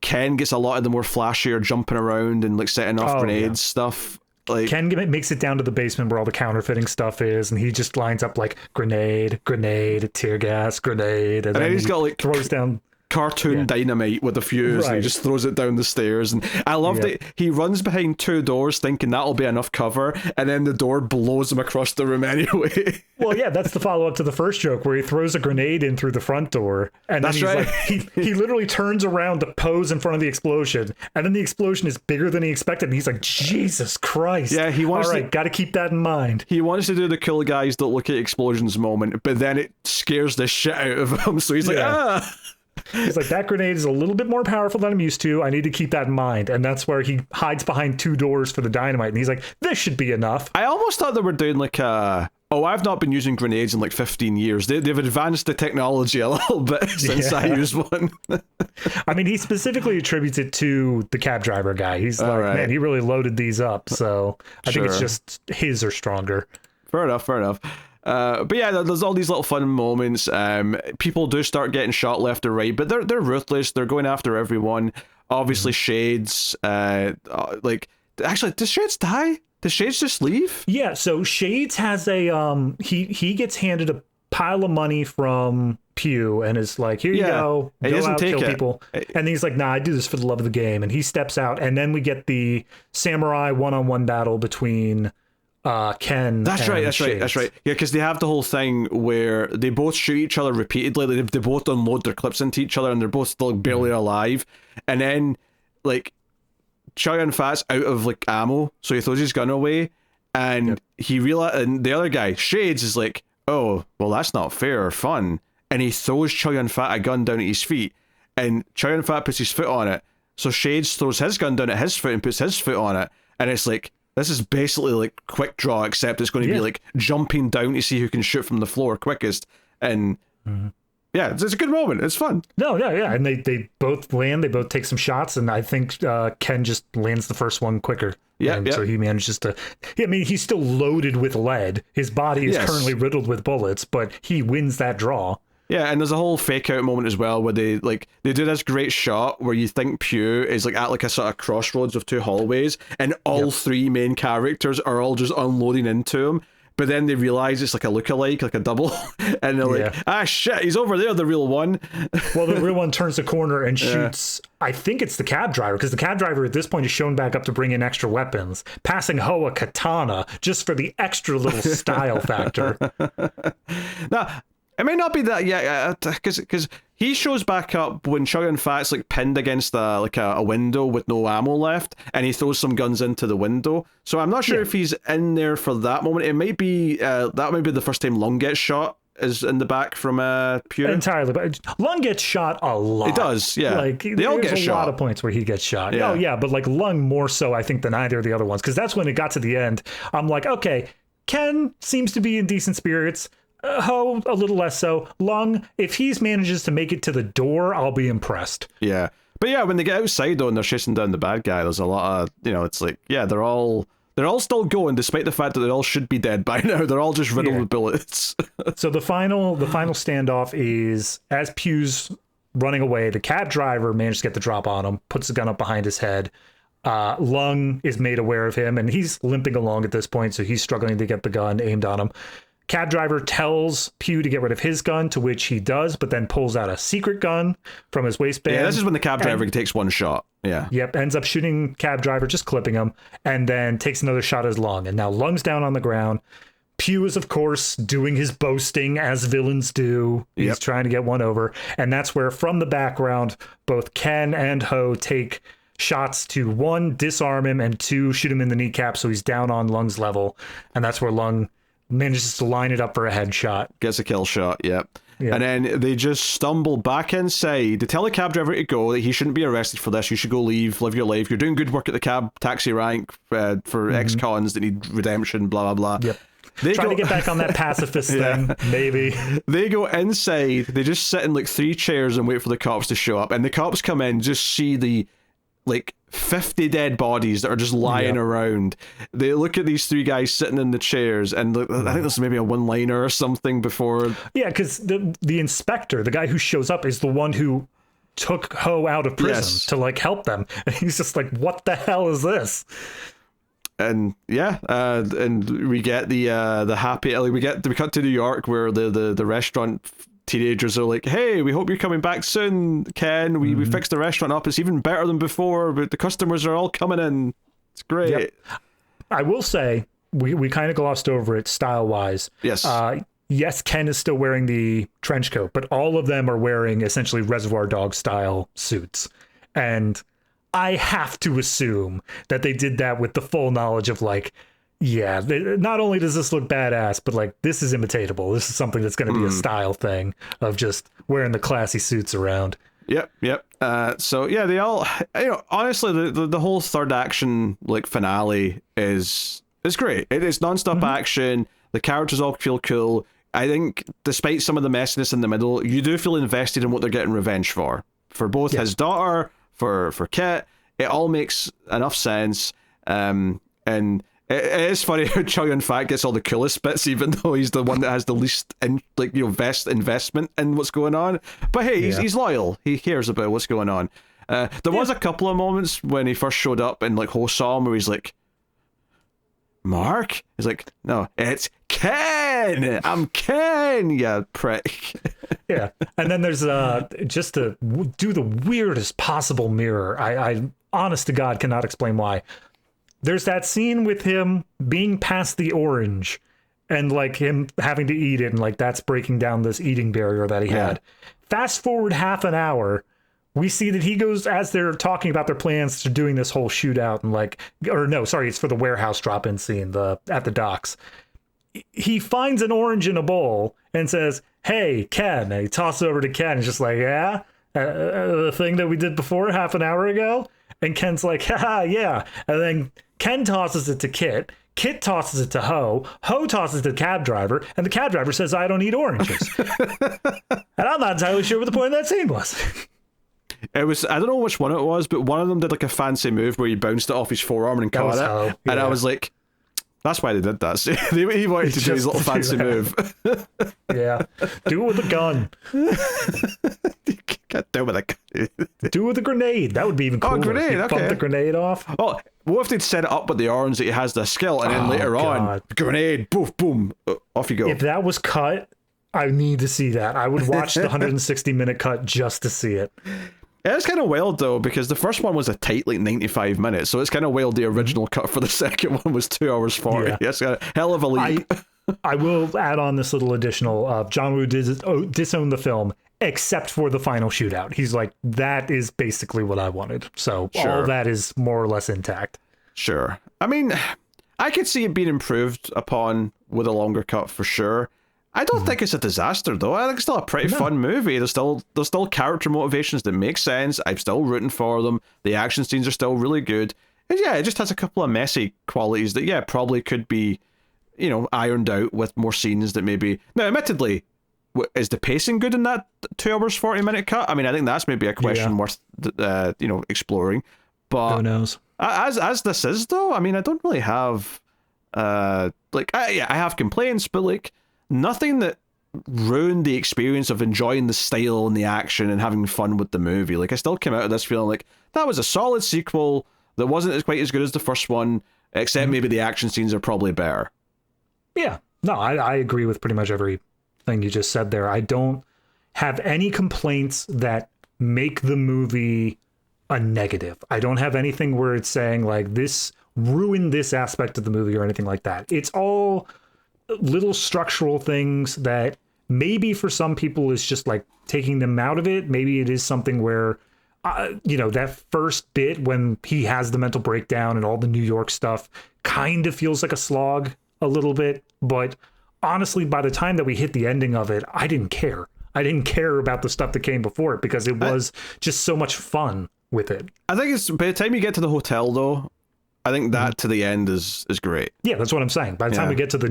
[SPEAKER 1] Ken gets a lot of the more flashier jumping around and like setting off grenades stuff. Like,
[SPEAKER 2] Ken makes it down to the basement where all the counterfeiting stuff is, and he just lines up like grenade, tear gas, grenade, and then
[SPEAKER 1] he's got like
[SPEAKER 2] throws down
[SPEAKER 1] cartoon dynamite with a fuse, and he just throws it down the stairs. And I love that he runs behind two doors thinking that'll be enough cover, and then the door blows him across the room anyway.
[SPEAKER 2] Well, yeah, that's the follow-up to the first joke where he throws a grenade in through the front door, and then he literally turns around to pose in front of the explosion, and then the explosion is bigger than he expected, and he's like, Jesus Christ.
[SPEAKER 1] Yeah, he wants
[SPEAKER 2] got to keep that in mind.
[SPEAKER 1] He wants to do the cool guys don't look at explosions moment, but then it scares the shit out of him, so he's like,
[SPEAKER 2] He's like, that grenade is a little bit more powerful than I'm used to. I need to keep that in mind. And that's where he hides behind two doors for the dynamite. And he's like, this should be enough.
[SPEAKER 1] I almost thought they were doing like I've not been using grenades in like 15 years. They've advanced the technology a little bit since I used one.
[SPEAKER 2] I mean, he specifically attributes it to the cab driver guy. He's like, man, he really loaded these up. So I think it's just his are stronger.
[SPEAKER 1] Fair enough. But yeah, there's all these little fun moments. People do start getting shot left or right, but they're ruthless. They're going after everyone. Obviously, Shades. Actually, does Shades die? Does Shades just leave?
[SPEAKER 2] Yeah. So Shades has a he gets handed a pile of money from Pew and is like, here you go.
[SPEAKER 1] He doesn't take
[SPEAKER 2] kill
[SPEAKER 1] it.
[SPEAKER 2] People. And he's like, nah, I do this for the love of the game. And he steps out, and then we get the samurai one-on-one battle between Ken.
[SPEAKER 1] That's right. Yeah, because they have the whole thing where they both shoot each other repeatedly. They both unload their clips into each other, and they're both still barely alive. And then, like, Chow Yun Fat's out of like ammo, so he throws his gun away, and and the other guy, Shades, is like, oh, well, that's not fair or fun, and he throws Chow Yun Fat a gun down at his feet, and Chow Yun Fat puts his foot on it, so Shades throws his gun down at his foot and puts his foot on it, and it's like, this is basically like quick draw, except it's going to be like jumping down to see who can shoot from the floor quickest, and yeah, it's a good moment. It's fun.
[SPEAKER 2] No, yeah. And they both land, they both take some shots, and I think Ken just lands the first one quicker.
[SPEAKER 1] Yeah.
[SPEAKER 2] So he manages to, I mean, he's still loaded with lead. His body is currently riddled with bullets, but he wins that draw.
[SPEAKER 1] Yeah, and there's a whole fake out moment as well where they do this great shot where you think Pew is like at like a sort of crossroads of two hallways, and all three main characters are all just unloading into him. But then they realize it's like a lookalike, like a double, and they're like, ah, shit, he's over there, the real one.
[SPEAKER 2] Well, the real one turns the corner and shoots, I think it's the cab driver, because the cab driver at this point is shown back up to bring in extra weapons, passing Ho a katana just for the extra little style factor.
[SPEAKER 1] Now, it may not be that yet, because he shows back up when Chow Yun Fat's like pinned against a window with no ammo left, and he throws some guns into the window. So I'm not sure if he's in there for that moment. It might be that might be the first time Lung gets shot is in the back from Pew.
[SPEAKER 2] Entirely, but Lung gets shot a lot.
[SPEAKER 1] He does, yeah.
[SPEAKER 2] Like
[SPEAKER 1] they all get shot.
[SPEAKER 2] A lot of points where he gets shot.
[SPEAKER 1] Yeah.
[SPEAKER 2] Oh yeah, but like Lung more so, I think, than either of the other ones, because that's when it got to the end. I'm like, okay, Ken seems to be in decent spirits. Ho, a little less so. Lung, if he manages to make it to the door, I'll be impressed.
[SPEAKER 1] Yeah. But yeah, when they get outside though and they're chasing down the bad guy, there's a lot of, it's like, yeah, they're all still going despite the fact that they all should be dead by now. They're all just riddled with bullets. So
[SPEAKER 2] the final standoff is as Pew's running away, the cab driver manages to get the drop on him, puts the gun up behind his head. Lung is made aware of him, and he's limping along at this point, so he's struggling to get the gun aimed on him. Cab driver tells Pew to get rid of his gun, to which he does, but then pulls out a secret gun from his waistband.
[SPEAKER 1] Yeah, this is when the cab driver takes one shot. Yeah.
[SPEAKER 2] Yep, ends up shooting cab driver, just clipping him, and then takes another shot at Lung. And now Lung's down on the ground. Pew is, of course, doing his boasting, as villains do. He's trying to get one over. And that's where, from the background, both Ken and Ho take shots to, one, disarm him, and two, shoot him in the kneecap so he's down on Lung's level. And that's where Lung manages to line it up for a headshot. Gets
[SPEAKER 1] a kill shot, yep. And then they just stumble back inside. They tell the cab driver to go, that he shouldn't be arrested for this. You should go live your life. You're doing good work at the cab taxi rank for ex-cons that need redemption, blah, blah, blah.
[SPEAKER 2] Yep. Trying to get back on that pacifist thing, maybe.
[SPEAKER 1] They go inside. They just sit in like 3 chairs and wait for the cops to show up. And the cops come in, just see the 50 dead bodies that are just lying around. They look at these 3 guys sitting in the chairs, and I think this is maybe a one-liner or something before.
[SPEAKER 2] Yeah, because the inspector, the guy who shows up, is the one who took Ho out of prison to help them. And he's just like, what the hell is this?
[SPEAKER 1] And and we get the happy. We cut to New York, where the restaurant teenagers are like, hey, we hope you're coming back soon, Ken. We fixed the restaurant up. It's even better than before, but the customers are all coming in. It's great. Yep.
[SPEAKER 2] I will say, we kind of glossed over it style-wise.
[SPEAKER 1] Yes.
[SPEAKER 2] Yes, Ken is still wearing the trench coat, but all of them are wearing essentially Reservoir Dog-style suits. And I have to assume that they did that with the full knowledge of not only does this look badass, but this is imitatable. This is something that's going to be a style thing of just wearing the classy suits around.
[SPEAKER 1] Yep. So yeah, they all, honestly, the whole third action finale is great. It is nonstop action. The characters all feel cool. I think despite some of the messiness in the middle, you do feel invested in what they're getting revenge for both his daughter, for Kit. It all makes enough sense. And it is funny how Chow Yun Fat gets all the coolest bits, even though he's the one that has the least best investment in what's going on. But hey, he's loyal. He cares about what's going on. There was a couple of moments when he first showed up and Ho saw him where he's like, Mark? He's like, no, it's Ken. I'm Ken, you prick.
[SPEAKER 2] Yeah. And then there's just to do the weirdest possible mirror. I honest to God cannot explain why. There's that scene with him being past the orange and him having to eat it, and that's breaking down this eating barrier that he had. Fast forward half an hour, we see that he goes, as they're talking about their plans to doing this whole shootout and like, or no, sorry, it's for the warehouse drop-in scene at the docks. He finds an orange in a bowl and says, "Hey, Ken." And he tosses it over to Ken. He's just like, "Yeah, the thing that we did before half an hour ago." And Ken's like, "Haha, yeah." And then Ken tosses it to Kit. Kit tosses it to Ho. Ho tosses it to the cab driver. And the cab driver says, "I don't eat oranges." And I'm not entirely sure what the point of that scene was.
[SPEAKER 1] It was, I don't know which one it was, but one of them did like a fancy move where he bounced it off his forearm and caught it.
[SPEAKER 2] Ho, yeah.
[SPEAKER 1] And I was like, that's why they did that. So he wanted to do his little fancy move.
[SPEAKER 2] Yeah. Do it with a gun.
[SPEAKER 1] Can't do it with a gun.
[SPEAKER 2] Do it with a grenade. That would be even cooler.
[SPEAKER 1] Oh, grenade, okay.
[SPEAKER 2] Bump the grenade off.
[SPEAKER 1] Oh, what if they'd set it up with the orange that he has the skill, and then later on, grenade, poof, boom, off you go.
[SPEAKER 2] If that was cut, I need to see that. I would watch the 160-minute cut just to see it.
[SPEAKER 1] It's kind of wild though, because the first one was a tight like 95 minutes, so it's kind of wild the original cut for the second one was 2 hours 40. Yeah. That's a hell of a leap.
[SPEAKER 2] I will add on this little additional, John Woo disowned the film, except for the final shootout. He's like, that is basically what I wanted. So all that is more or less intact. Sure.
[SPEAKER 1] I mean, I could see it being improved upon with a longer cut for sure. I don't think it's a disaster though. I think it's still a pretty fun movie. There's still character motivations that make sense. I'm still rooting for them. The action scenes are still really good. And yeah, it just has a couple of messy qualities that probably could be, ironed out with more scenes that maybe. Now, admittedly, is the pacing good in that 2 hours 40-minute cut? I mean, I think that's maybe a question worth exploring. But
[SPEAKER 2] who knows?
[SPEAKER 1] As this is though, I mean, I don't really have I have complaints, but like. Nothing that ruined the experience of enjoying the style and the action and having fun with the movie. Like, I still came out of this feeling like that was a solid sequel that wasn't quite as good as the first one, except maybe the action scenes are probably better.
[SPEAKER 2] Yeah. No, I agree with pretty much everything you just said there. I don't have any complaints that make the movie a negative. I don't have anything where it's saying, like, this ruined this aspect of the movie or anything like that. It's all little structural things that maybe for some people is just like taking them out of it. Maybe it is something where, that first bit when he has the mental breakdown and all the New York stuff kind of feels like a slog a little bit. But honestly, by the time that we hit the ending of it, I didn't care. I didn't care about the stuff that came before it because it was just so much fun with it.
[SPEAKER 1] I think it's by the time you get to the hotel though, I think that to the end is great.
[SPEAKER 2] Yeah, that's what I'm saying. By the time we get to the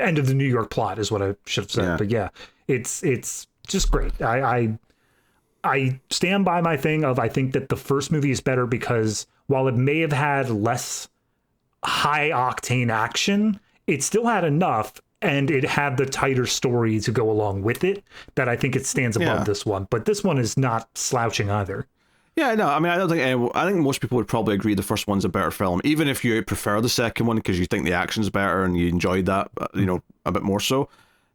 [SPEAKER 2] end of the New York plot is what I should have said. Yeah. But yeah, it's just great. I stand by my thing of I think that the first movie is better because while it may have had less high octane action, it still had enough and it had the tighter story to go along with it that I think it stands above this one. But this one is not slouching either.
[SPEAKER 1] Yeah, no, I mean, I think most people would probably agree the first one's a better film, even if you prefer the second one because you think the action's better and you enjoyed that, a bit more so.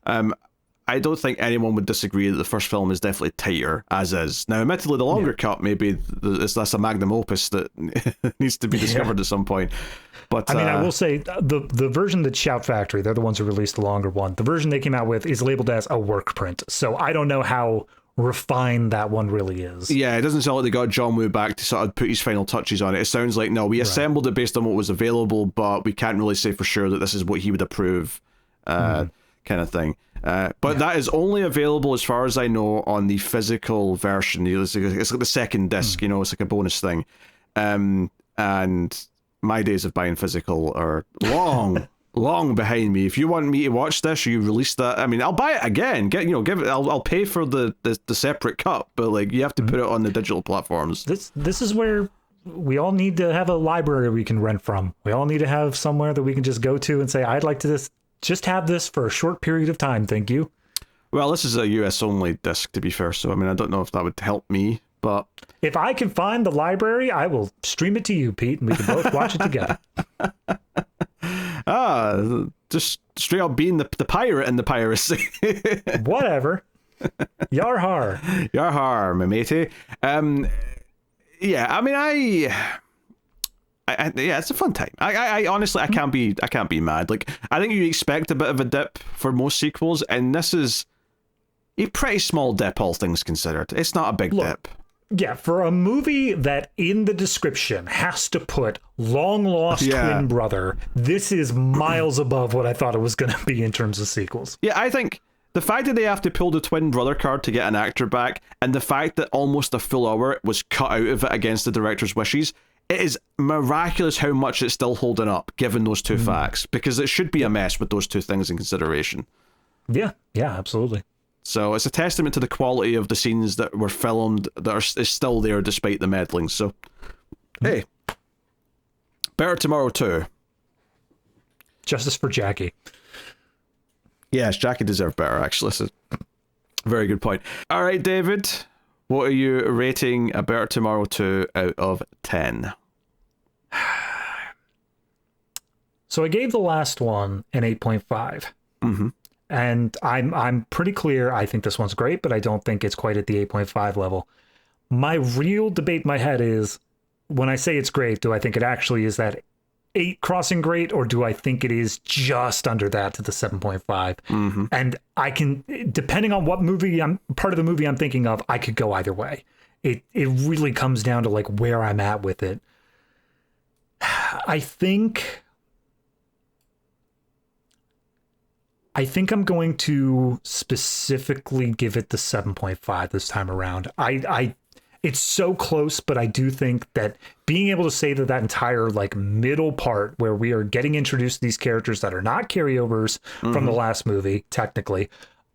[SPEAKER 1] I don't think anyone would disagree that the first film is definitely tighter, as is. Now, admittedly, the longer cut, maybe that's a magnum opus that needs to be discovered at some point. But
[SPEAKER 2] I mean, I will say, the version that Shout Factory, they're the ones who released the longer one, the version they came out with is labeled as a work print. So I don't know how refined that one really is.
[SPEAKER 1] Yeah, it doesn't sound like they got John Woo back to sort of put his final touches on it. It sounds like, no, we assembled it based on what was available, but we can't really say for sure that this is what he would approve, kind of thing. But that is only available, as far as I know, on the physical version. It's like the second disc, it's like a bonus thing. And my days of buying physical are long behind me. If you want me to watch this or you release that, I mean, I'll buy it again. I'll pay for the separate cut, but like you have to put it on the digital platforms.
[SPEAKER 2] This is where we all need to have a library we can rent from. We all need to have somewhere that we can just go to and say, I'd like to just have this for a short period of time, thank you.
[SPEAKER 1] Well, this is a US only disc, to be fair, so I mean, I don't know if that would help me, but
[SPEAKER 2] if I can find the library, I will stream it to you, Pete, and we can both watch it together.
[SPEAKER 1] Just straight up being the pirate in the piracy.
[SPEAKER 2] Whatever. Yar har.
[SPEAKER 1] Yar har, my matey. Yeah, I mean, it's a fun time. I honestly, I can't be mad. Like, I think you expect a bit of a dip for most sequels, and this is a pretty small dip, all things considered. It's not a big dip.
[SPEAKER 2] Yeah, for a movie that in the description has to put long lost twin brother, this is miles above what I thought it was going to be in terms of sequels.
[SPEAKER 1] Yeah, I think the fact that they have to pull the twin brother card to get an actor back, and the fact that almost a full hour was cut out of it against the director's wishes, it is miraculous how much it's still holding up, given those two facts, because it should be a mess with those two things in consideration.
[SPEAKER 2] Yeah, absolutely.
[SPEAKER 1] So it's a testament to the quality of the scenes that were filmed that is still there despite the meddling. So, hey, Better Tomorrow 2.
[SPEAKER 2] Justice for Jackie.
[SPEAKER 1] Yes, Jackie deserved better, actually. That's a very good point. All right, David, what are you rating A Better Tomorrow 2 out of 10?
[SPEAKER 2] So I gave the last one an 8.5.
[SPEAKER 1] Mm-hmm.
[SPEAKER 2] And I'm pretty clear. I think this one's great, but I don't think it's quite at the 8.5 level. My real debate in my head is, when I say it's great, do I think it actually is that 8 crossing great, or do I think it is just under that to the 7.5?
[SPEAKER 1] Mm-hmm.
[SPEAKER 2] And I can, depending on what part of the movie I'm thinking of, I could go either way. It really comes down to like where I'm at with it. I think I'm going to specifically give it the 7.5 this time around. It's so close, but I do think that being able to say that entire like middle part where we are getting introduced to these characters that are not carryovers from the last movie, technically,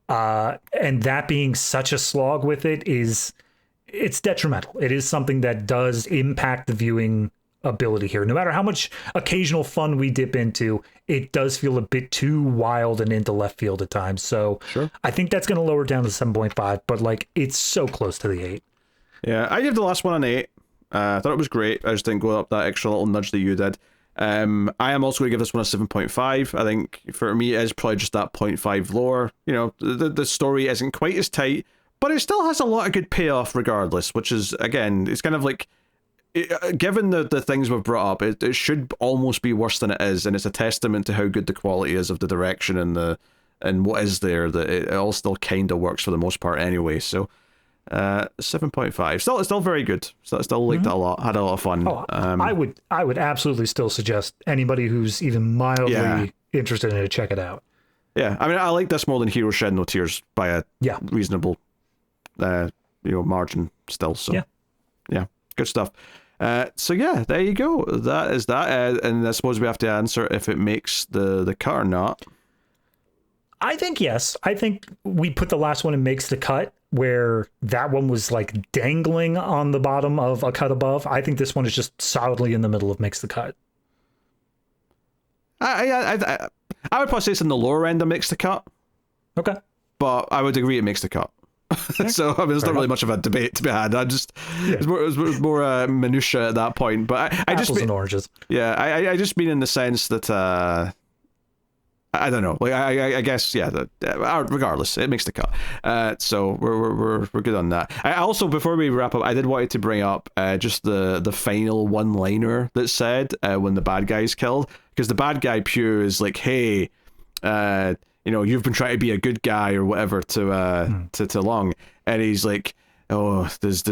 [SPEAKER 2] and that being such a slog with it's detrimental. It is something that does impact the viewing ability here. No matter how much occasional fun we dip into, it does feel a bit too wild and into left field at times. So
[SPEAKER 1] sure.
[SPEAKER 2] I think that's going to lower down to 7.5, but like it's so close to the 8.
[SPEAKER 1] Yeah, I gave the last one an 8. I thought it was great. I just didn't go up that extra little nudge that you did. I am also going to give this one a 7.5. I think for me it is probably just that 0.5 lower. You know, the story isn't quite as tight, but it still has a lot of good payoff regardless, which is, again, it's kind of like, given the things we've brought up, it should almost be worse than it is, and it's a testament to how good the quality is of the direction and what is there, that it all still kind of works for the most part anyway. So 7.5, still very good. Still liked it a lot, had a lot of fun.
[SPEAKER 2] I would absolutely still suggest anybody who's even mildly interested in it, check it out.
[SPEAKER 1] Yeah, I mean, I like this more than Hero Shed No Tears by a reasonable margin still. So yeah, good stuff. So yeah, there you go. That is that. And I suppose we have to answer if it makes the cut or not.
[SPEAKER 2] I think yes. I think we put the last one in makes the cut, where that one was like dangling on the bottom of a cut above. I think this one is just solidly in the middle of makes the cut.
[SPEAKER 1] I would probably say it's in the lower end of makes the cut.
[SPEAKER 2] Okay.
[SPEAKER 1] But I would agree it makes the cut. So I mean, there's not really much of a debate to be had. It was more minutia at that point. But I
[SPEAKER 2] Apples
[SPEAKER 1] just
[SPEAKER 2] and oranges.
[SPEAKER 1] Yeah, I just mean in the sense that I don't know. Like I guess regardless, it makes the cut. So we're good on that. I also, before we wrap up, I did want to bring up just the final one-liner that said when the bad guy's killed, because the bad guy Pew is like, hey, you've been trying to be a good guy or whatever to Long, and he's like, oh, there's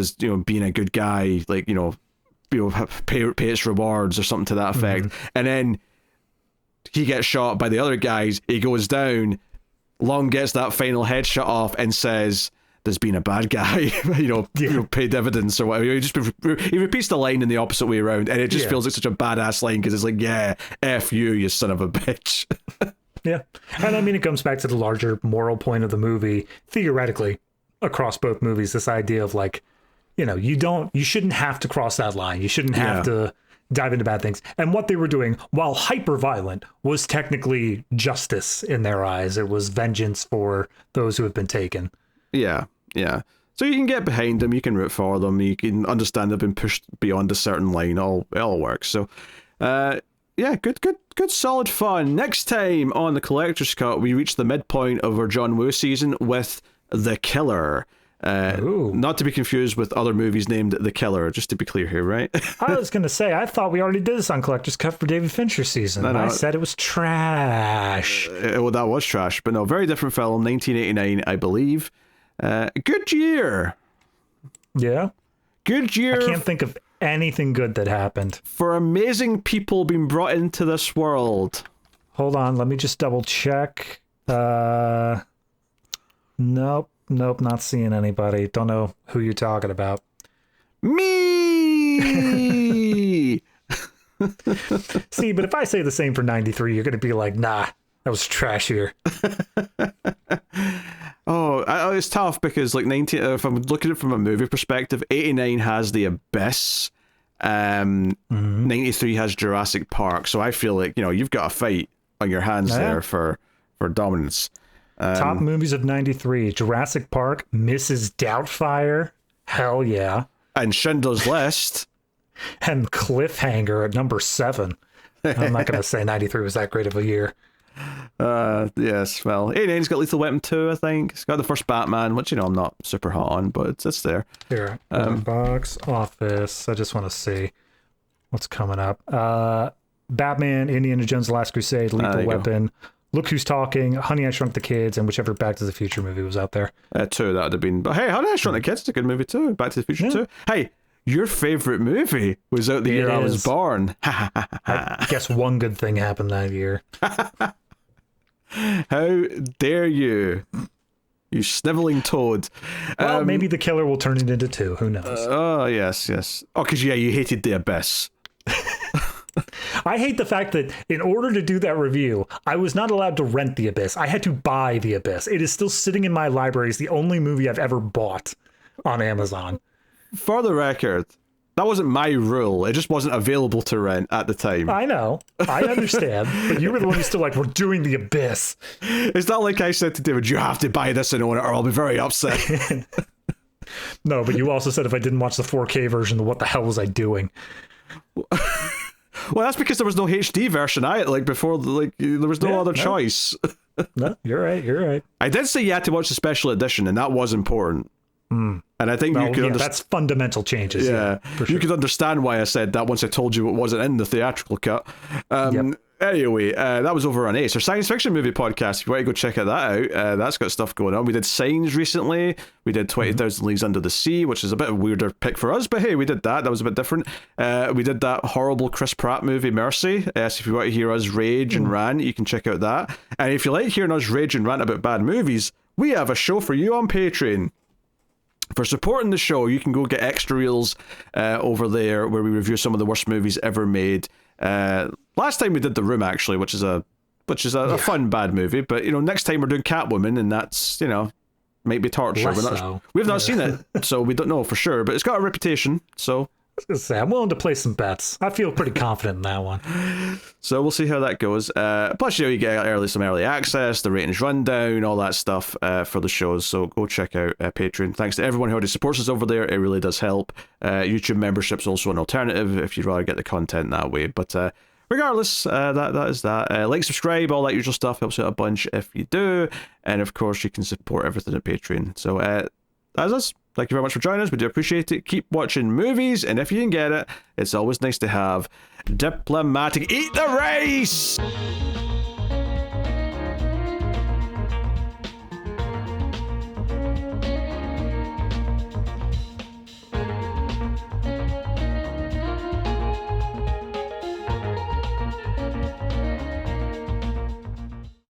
[SPEAKER 1] being a good guy, like pay its rewards or something to that effect, and then he gets shot by the other guys. He goes down. Long gets that final headshot off and says, "There's been a bad guy, pay dividends or whatever." He repeats the line in the opposite way around, and it just feels like such a badass line because it's like, yeah, F you son of a bitch.
[SPEAKER 2] Yeah. And I mean, it comes back to the larger moral point of the movie, theoretically, across both movies, this idea of like, you shouldn't have to cross that line. You shouldn't have to dive into bad things. And what they were doing, while hyper violent, was technically justice in their eyes. It was vengeance for those who have been taken.
[SPEAKER 1] Yeah. So you can get behind them, you can root for them, you can understand they've been pushed beyond a certain line. It all works. So, good, solid fun. Next time on the Collector's Cut, we reach the midpoint of our John Woo season with The Killer. Not to be confused with other movies named The Killer, just to be clear here, right?
[SPEAKER 2] I was going to say, I thought we already did this on Collector's Cut for David Fincher's season. No. I said it was trash.
[SPEAKER 1] Well, that was trash, but no, very different film, 1989, I believe. Good year.
[SPEAKER 2] Yeah.
[SPEAKER 1] Good year
[SPEAKER 2] I can't think of anything good that happened.
[SPEAKER 1] for amazing people being brought into this world.
[SPEAKER 2] Hold on, let me just double check. Nope, not seeing anybody. Don't know who you're talking about.
[SPEAKER 1] Me!
[SPEAKER 2] See, but if I say the same for 93, you're going to be like, nah, that was trashier.
[SPEAKER 1] It's tough because like 90. If I'm looking at it from a movie perspective, 89 has The Abyss. 93 has Jurassic Park. So I feel like you've got a fight on your hands there for dominance.
[SPEAKER 2] Top movies of 93: Jurassic Park, Mrs. Doubtfire, hell yeah,
[SPEAKER 1] and Schindler's List,
[SPEAKER 2] and Cliffhanger at number 7. I'm not going to say 93 was that great of a year.
[SPEAKER 1] Yes, well, 89's got Lethal Weapon 2, I think. It's got the first Batman, which, I'm not super hot on, but it's there.
[SPEAKER 2] Here, box office. I just want to see what's coming up. Batman, Indiana Jones, The Last Crusade, Lethal Weapon, Look Who's Talking, Honey, I Shrunk the Kids, and whichever Back to the Future movie was out there.
[SPEAKER 1] 2, that would have been... But hey, Honey, I Shrunk the Kids is a good movie too. Back to the Future 2. Hey, your favourite movie was out the year I was born.
[SPEAKER 2] I guess one good thing happened that year.
[SPEAKER 1] How dare you? You snivelling toad.
[SPEAKER 2] Well, maybe the killer will turn it into 2. Who knows?
[SPEAKER 1] Oh, yes. Oh, because, you hated The Abyss.
[SPEAKER 2] I hate the fact that in order to do that review, I was not allowed to rent The Abyss. I had to buy The Abyss. It is still sitting in my library. It's the only movie I've ever bought on Amazon.
[SPEAKER 1] For the record, that wasn't my rule. It just wasn't available to rent at the time.
[SPEAKER 2] I know. I understand. But you were the one who's still like, we're doing The Abyss.
[SPEAKER 1] It's not like I said to David, you have to buy this and own it or I'll be very upset.
[SPEAKER 2] No, but you also said if I didn't watch the 4K version, what the hell was I doing?
[SPEAKER 1] Well, that's because there was no HD version. Before, there was no other choice.
[SPEAKER 2] No, you're right.
[SPEAKER 1] I did say you had to watch the special edition, and that was important. And I think you could understand.
[SPEAKER 2] That's fundamental changes.
[SPEAKER 1] Yeah,
[SPEAKER 2] for sure.
[SPEAKER 1] You could understand why I said that once I told you it wasn't in the theatrical cut. Anyway, that was over on Ace, our science fiction movie podcast. If you want to go check that out, that's got stuff going on. We did Signs recently. We did 20,000 Leagues Under the Sea, which is a bit of a weirder pick for us, but hey, we did that. That was a bit different. We did that horrible Chris Pratt movie, Mercy. So if you want to hear us rage and rant, you can check out that. And if you like hearing us rage and rant about bad movies, we have a show for you on Patreon. For supporting the show, you can go get extra reels over there where we review some of the worst movies ever made. Last time we did The Room, actually, which is a fun bad movie. But next time we're doing Catwoman, and that's might be torture. We've not seen it, so we don't know for sure. But it's got a reputation, so.
[SPEAKER 2] I was gonna say, I'm willing to play some bets. I feel pretty confident in that one.
[SPEAKER 1] So we'll see how that goes. Plus, you get some early access, the ratings rundown, all that stuff for the shows. So go check out Patreon. Thanks to everyone who already supports us over there. It really does help. YouTube membership's also an alternative if you'd rather get the content that way. But regardless, that is that. Like, subscribe, all that usual stuff helps out a bunch if you do. And of course, you can support everything at Patreon. So that's us. Thank you very much for joining us. We do appreciate it. Keep watching movies, and if you can get it, it's always nice to have Diplomatic. Eat the rice!